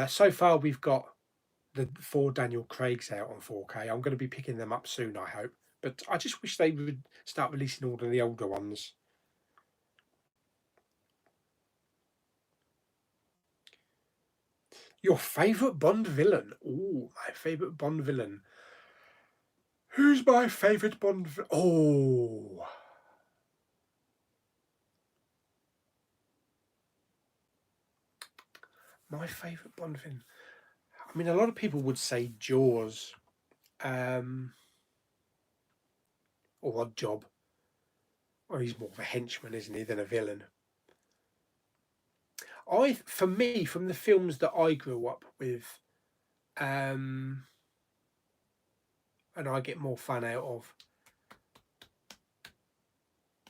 So far, we've got the 4 Daniel Craigs out on 4K. I'm going to be picking them up soon, I hope. But I just wish they would start releasing all of the older ones. Your favourite Bond villain? Oh, my favourite Bond villain. Who's my favourite Bond villain? Oh. My favourite Bond villain. I mean, a lot of people would say Jaws. Or Odd Job. Well, he's more of a henchman, isn't he, than a villain. For me, from the films that I grew up with, and I get more fun out of,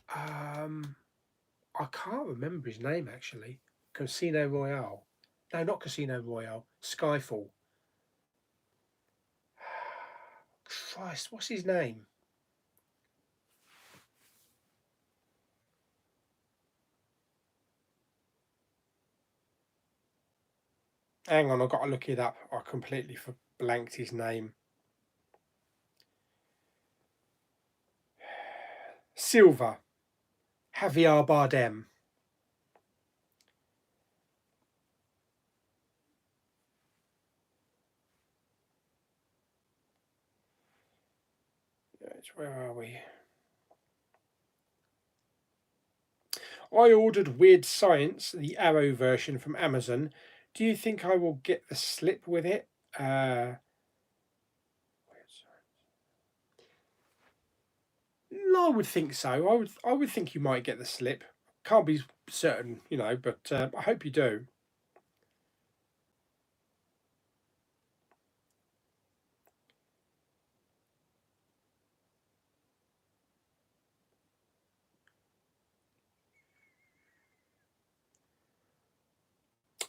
I can't remember his name actually. Casino Royale. No, not Casino Royale. Skyfall. Christ, what's his name? Hang on, I've got to look it up. I completely blanked his name. Silver. Javier Bardem. Where are we? I ordered Weird Science, the Arrow version from Amazon. Do you think I will get the slip with it? No, I would think so. I would think you might get the slip. Can't be certain, but I hope you do.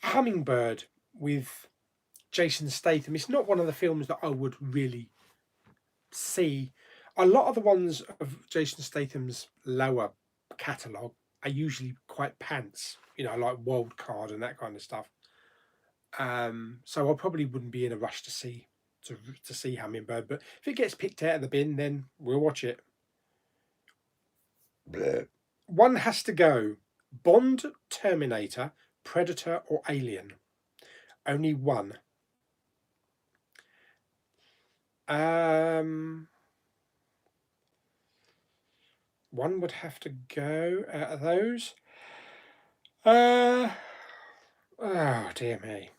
Hummingbird with Jason Statham. It's not one of the films that I would really see. A lot of the ones of Jason Statham's lower catalogue are usually quite pants, like Wild Card and that kind of stuff. So I probably wouldn't be in a rush to see Hummingbird, but if it gets picked out of the bin, then we'll watch it. Bleh. One has to go. Bond, Terminator, Predator, or Alien. Only one. Um, One would have to go out of those. Oh dear me.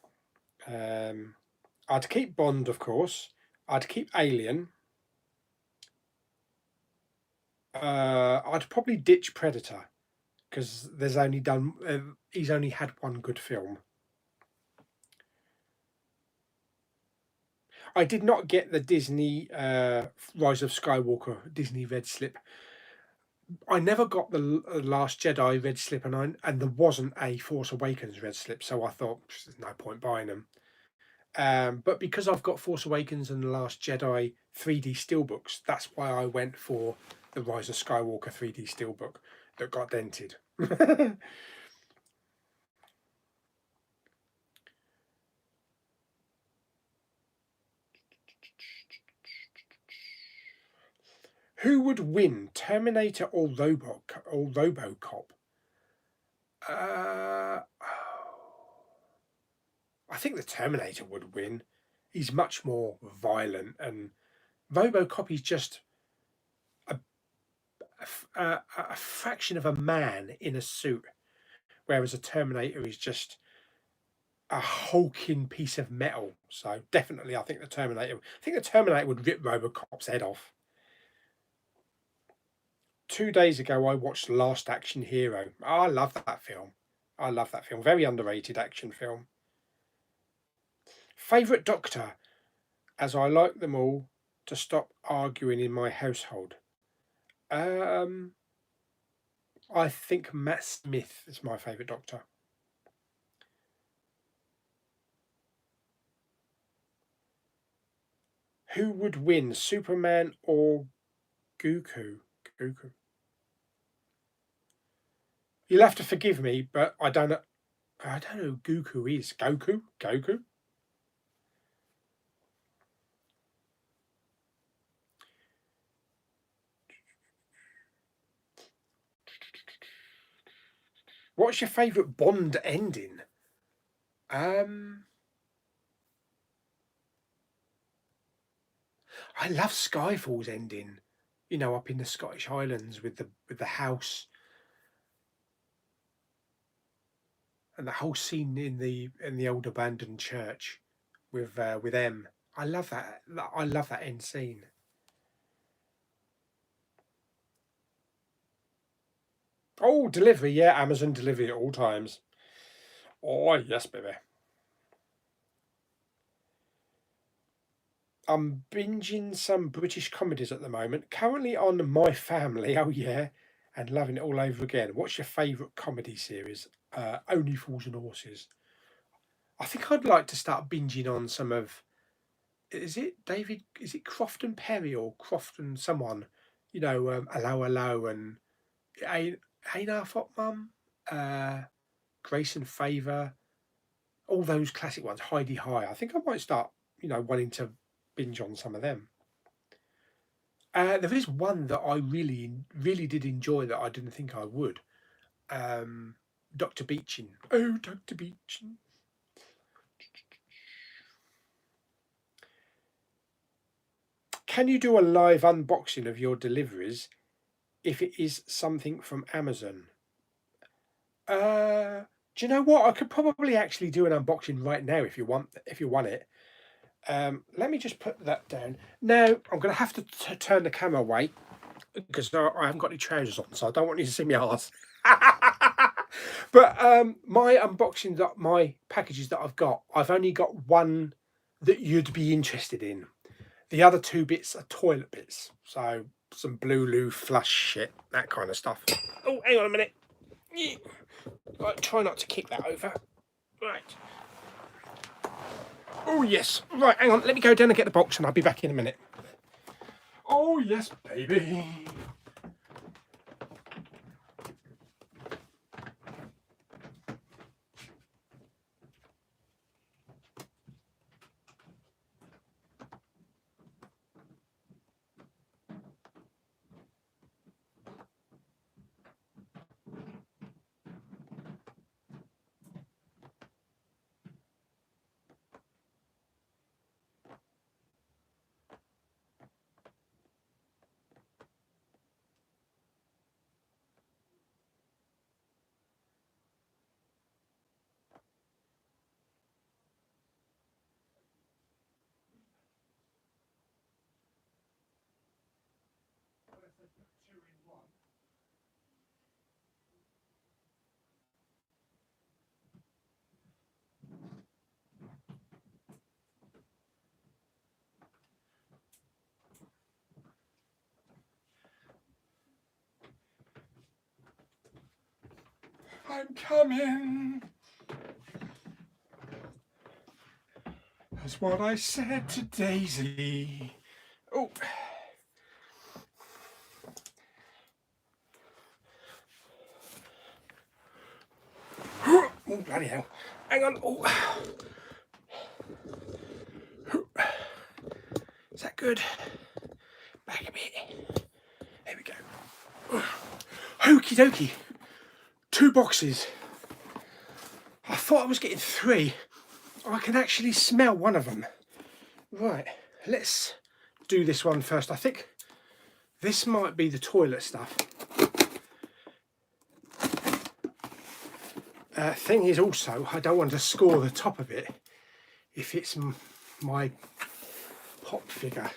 I'd keep Bond, of course. I'd keep Alien. I'd probably ditch Predator because he's only had one good film. I did not get the Disney Rise of Skywalker Disney Red Slip. I never got the Last Jedi Red Slip, and there wasn't a Force Awakens Red Slip, so I thought there's no point buying them. But because I've got Force Awakens and The Last Jedi 3D steelbooks, that's why I went for the Rise of Skywalker 3D steelbook that got dented. Who would win, Terminator or RoboCop? Uh, I think the Terminator would win. He's much more violent, and RoboCop is just a fraction of a man in a suit, whereas a Terminator is just a hulking piece of metal. So definitely, I think the Terminator. I think the Terminator would rip RoboCop's head off. 2 days ago, I watched Last Action Hero. Oh, I love that film. I love that film. Very underrated action film. Favorite Doctor, as I like them all to stop arguing in my household. Um, I think Matt Smith is my favorite Doctor. Who would win, Superman or Goku? Goku. You'll have to forgive me, but I don't know. I don't know who Goku is. Goku? Goku? What's your favourite Bond ending? Um, I love Skyfall's ending. Up in the Scottish Highlands with the house and the whole scene in the old abandoned church with M. I love that. I love that end scene. Oh, delivery, yeah, Amazon delivery at all times. Oh yes, baby. I'm binging some British comedies at the moment. Currently on My Family, oh yeah, and loving it all over again. What's your favourite comedy series? Only Fools and Horses. I think I'd like to start binging on some of. Is it David? Is it Crofton Perry or Crofton someone? Hello, hello, and ain't our Fop Mum, uh, Grace and Favour, all those classic ones. Heidi High. I think I might start, wanting to binge on some of them. There is one that I really, really did enjoy that I didn't think I would. Um, Dr. Beechin. Oh, Dr. Beechin. Can you do a live unboxing of your deliveries if it is something from Amazon? Do you know what? I could probably actually do an unboxing right now if you want it. Let me just put that down. Now I'm going to have to turn the camera away because I haven't got any trousers on, so I don't want you to see my arse. But my unboxing, that my packages that I've got, I've only got one that you'd be interested in. The other two bits are toilet bits, so some blue loo flush shit, that kind of stuff. Oh, hang on a minute. Right, try not to kick that over. Right. Oh yes. Right, hang on. Let me go down and get the box, and I'll be back in a minute. Oh yes, baby. I'm coming. That's what I said to Daisy. Oh. Oh, bloody hell. Hang on. Oh. Is that good? Back a bit. There we go. Okie dokie. 2 boxes. I thought I was getting 3. I can actually smell one of them. Right, let's do this one first. I think this might be the toilet stuff. Thing is also, I don't want to score the top of it if it's my pop figure.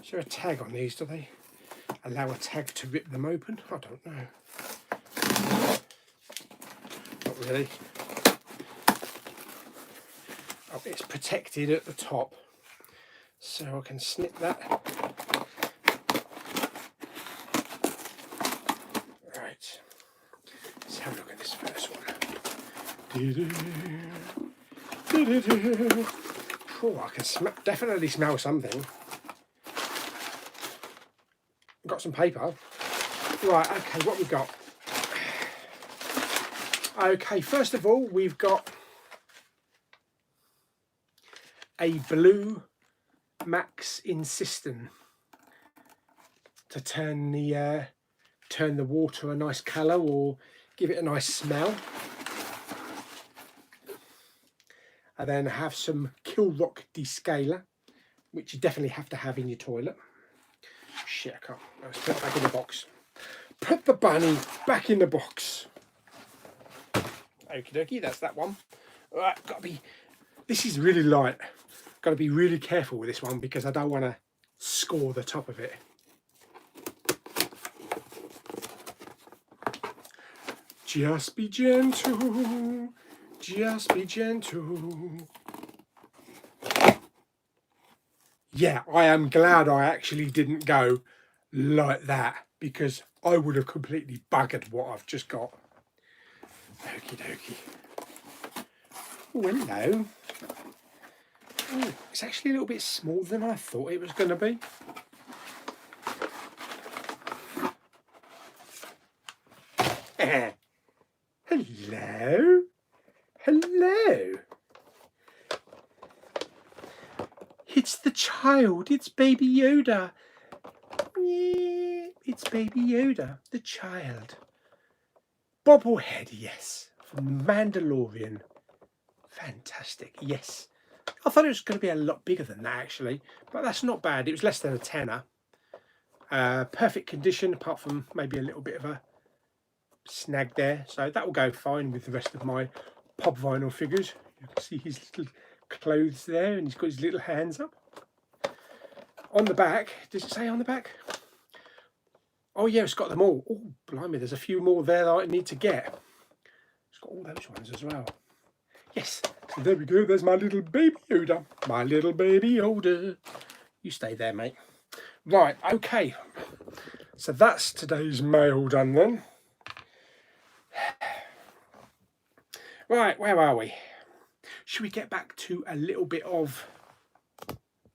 Is there a tag on these? Do they allow a tag to rip them open? I don't know. Not really. Oh, it's protected at the top, so I can snip that. Right, let's have a look at this first one. Oh, I can definitely smell something. Got some paper. Right, okay, what we got? Okay, first of all, we've got a blue Max Insistent to turn the water a nice colour or give it a nice smell. And then have some Kilrock Descaler, which you definitely have to have in your toilet. Shit, I can't. Let's put it back in the box. Put the bunny back in the box. Okie dokie, that's that one. Alright, gotta be. This is really light. Got to be really careful with this one because I don't want to score the top of it. Just be gentle. Just be gentle. Yeah, I am glad I actually didn't go like that because I would have completely buggered what I've just got. Okie dokie. Oh, hello. Oh, it's actually a little bit smaller than I thought it was going to be. Hello? Hello? It's the child. It's Baby Yoda. It's Baby Yoda, the child. Bobblehead, yes. From Mandalorian. Fantastic, yes. I thought it was going to be a lot bigger than that, actually. But that's not bad. It was less than a tenner. Perfect condition, apart from maybe a little bit of a snag there. So that will go fine with the rest of my pop vinyl figures. You can see his little clothes there, and he's got his little hands up. On the back, does it say on the back? Oh yeah, it's got them all. Oh, blimey, there's a few more there that I need to get. It's got all those ones as well. Yes, so there we go. There's my little baby Yoda. My little baby Yoda. You stay there, mate. Right, okay. So that's today's mail done then. Right, where are we? Should we get back to a little bit of...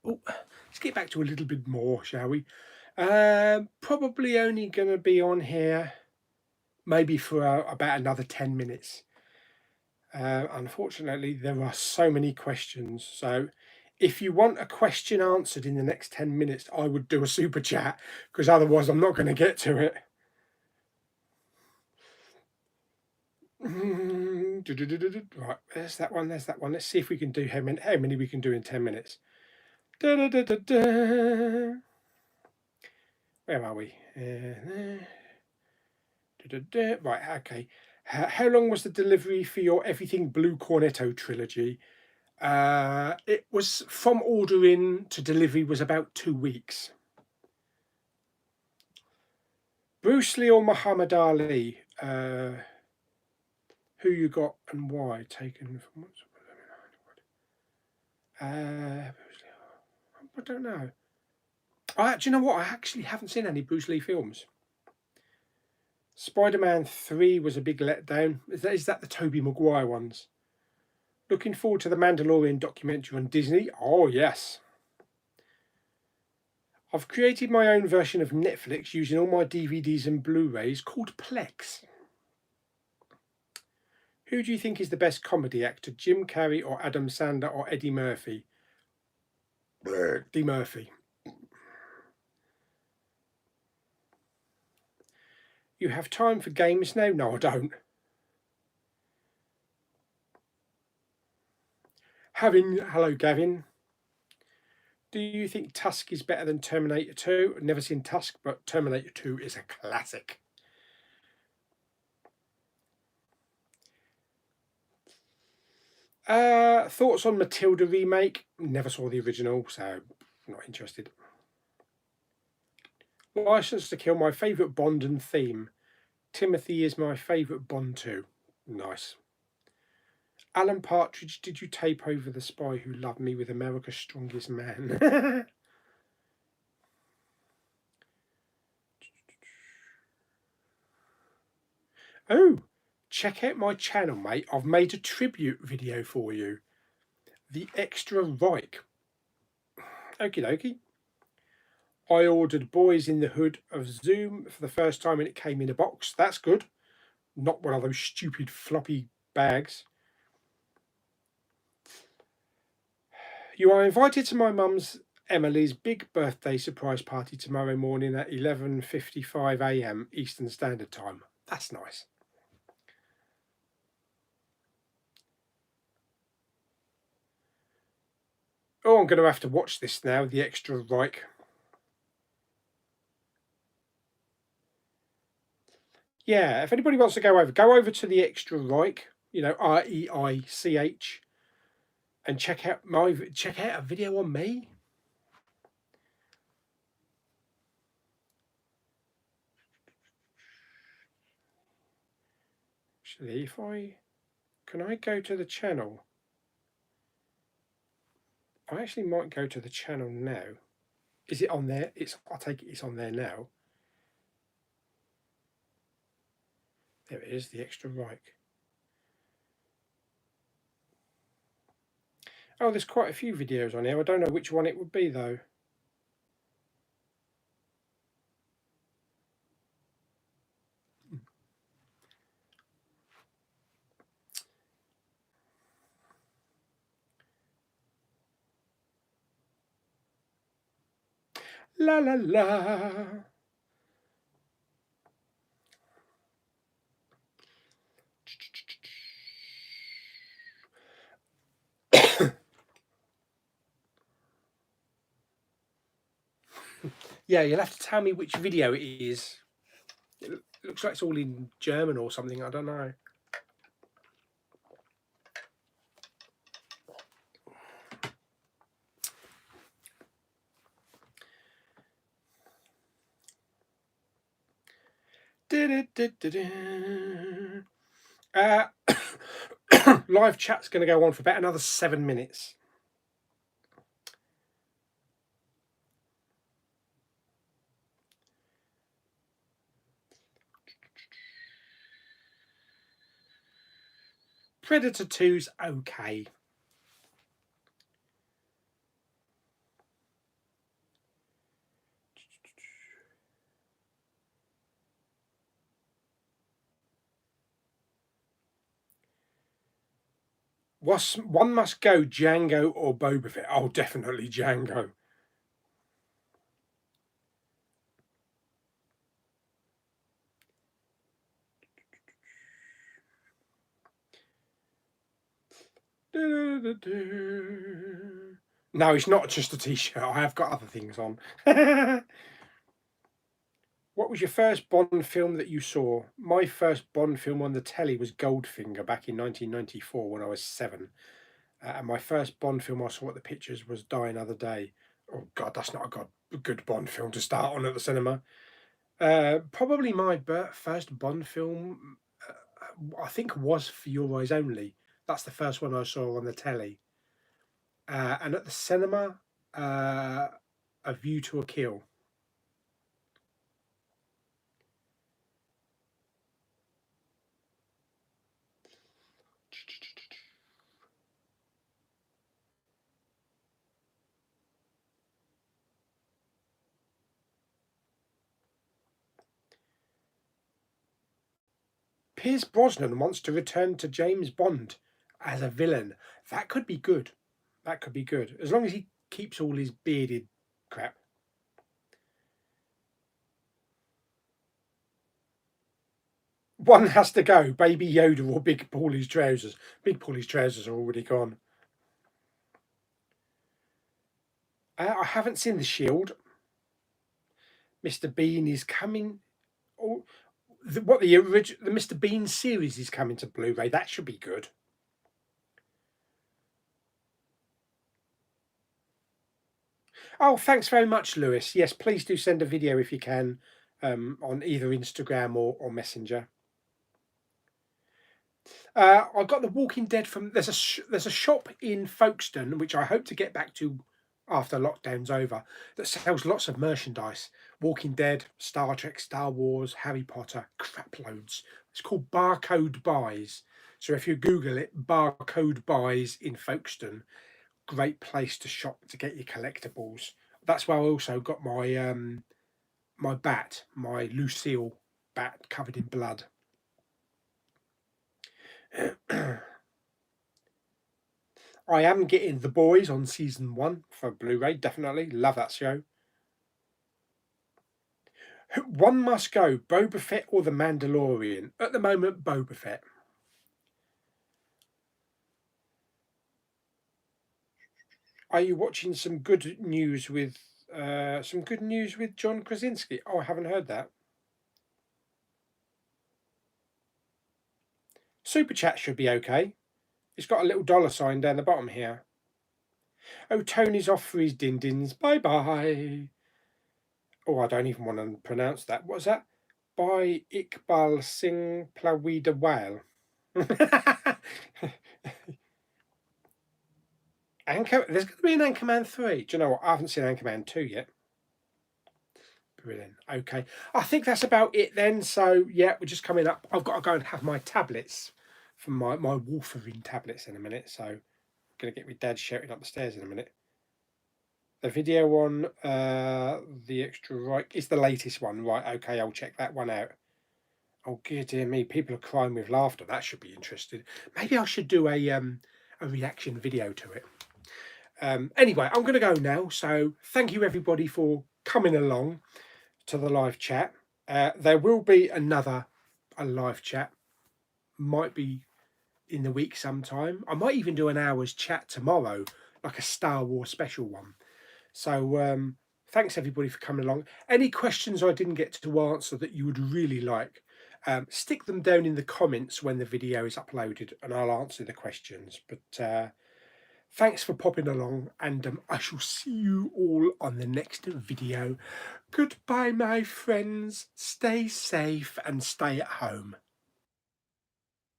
Oh, let's get back to a little bit more, shall we? Probably only going to be on here maybe for about another 10 minutes. Unfortunately, there are so many questions. So if you want a question answered in the next 10 minutes, I would do a super chat, because otherwise I'm not going to get to it. Right, there's that one, there's that one. Let's see if we can do how many we can do in 10 minutes. Where are we? Right, okay. How long was the delivery for your Everything Blue Cornetto trilogy? It was from ordering to delivery was about 2 weeks. Bruce Lee or Muhammad Ali? Who you got and why? Taken from I don't know. Do you know what? I actually haven't seen any Bruce Lee films. Spider-Man 3 was a big letdown. Is that the Tobey Maguire ones? Looking forward to the Mandalorian documentary on Disney. Oh, yes. I've created my own version of Netflix using all my DVDs and Blu-rays called Plex. Who do you think is the best comedy actor, Jim Carrey or Adam Sandler or Eddie Murphy? Eddie Murphy. You have time for games now? No, I don't. Hello, Gavin. Do you think Tusk is better than Terminator 2? I've never seen Tusk, but Terminator 2 is a classic. Thoughts on Matilda remake? Never saw the original, so not interested. License to Kill, my favourite Bond and theme. Timothy is my favourite Bond too. Nice. Alan Partridge, did you tape over The Spy Who Loved Me with America's Strongest Man? Oh, check out my channel, mate. I've made a tribute video for you. The Extra Reich. Okie dokie. I ordered Boys in the Hood of Zoom for the first time and it came in a box. That's good. Not one of those stupid floppy bags. You are invited to my mum's Emily's big birthday surprise party tomorrow morning at 11:55 a.m. Eastern Standard Time. That's nice. Oh, I'm going to have to watch this now, The Extra Reich. Yeah, if anybody wants to go over to The Extra Reich, REICH, and check out a video on me. Actually, can I go to the channel? I actually might go to the channel now. Is it on there? I take it it's on there now. There it is, The Extra Reich. Oh, there's quite a few videos on here. I don't know which one it would be though. La la la. Yeah, you'll have to tell me which video it is. It looks like it's all in German or something. I don't know. Uh, live chat's going to go on for about another 7 minutes. Predator 2's okay. One must go, Django or Boba Fett. Oh, definitely Django. No, it's not just a t-shirt. I have got other things on. What was your first Bond film that you saw? My first Bond film on the telly was Goldfinger back in 1994 when I was 7. And my first Bond film I saw at the pictures was Die Another Day. Oh God, that's not a good Bond film to start on at the cinema. Probably my first Bond film, I think, was For Your Eyes Only. That's the first one I saw on the telly. And at the cinema, A View to a Kill. Pierce Brosnan wants to return to James Bond as a villain. That could be good. That could be good. As long as he keeps all his bearded crap. One has to go, Baby Yoda or Big Pauly's trousers. Big Pauly's trousers are already gone. I haven't seen The Shield. Mr. Bean is coming. Oh, the Mr. Bean series is coming to Blu-ray. That should be good. Oh, thanks very much, Lewis. Yes, please do send a video if you can, on either Instagram or Messenger. I got The Walking Dead from there's a shop in Folkestone which I hope to get back to after lockdown's over that sells lots of merchandise. Walking Dead, Star Trek, Star Wars, Harry Potter, crap loads. It's called Barcode Buys. So if you Google it, Barcode Buys in Folkestone, great place to shop to get your collectibles. That's where I also got my my bat, my Lucille bat covered in blood. I am getting The Boys on season 1 for Blu-ray. Definitely love that show. One must go, Boba Fett or The Mandalorian. At the moment, Boba Fett. Are you watching some good news with John Krasinski? Oh, I haven't heard that. Super chat should be okay. It's got a little dollar sign down the bottom here. Oh, Tony's off for his din-dins. Bye-bye. Oh, I don't even want to pronounce that. What's that? By Iqbal Singh Plawida Whale. There's going to be an Anchorman 3. Do you know what? I haven't seen Anchorman 2 yet. Brilliant. Okay. I think that's about it then. So, yeah, we're just coming up. I've got to go and have my tablets from my Wolverine tablets in a minute. So, I'm going to get my dad shouting up the stairs in a minute. The video on the extra right is the latest one. Right, okay, I'll check that one out. Oh, dear me, people are crying with laughter. That should be interesting. Maybe I should do a reaction video to it. Anyway, I'm going to go now. So thank you everybody for coming along to the live chat. There will be a live chat. Might be in the week sometime. I might even do an hour's chat tomorrow, like a Star Wars special one. So thanks everybody for coming along. Any questions I didn't get to answer that you would really like, stick them down in the comments when the video is uploaded and I'll answer the questions. But thanks for popping along, and I shall see you all on the next video. Goodbye, my friends. Stay safe and stay at home.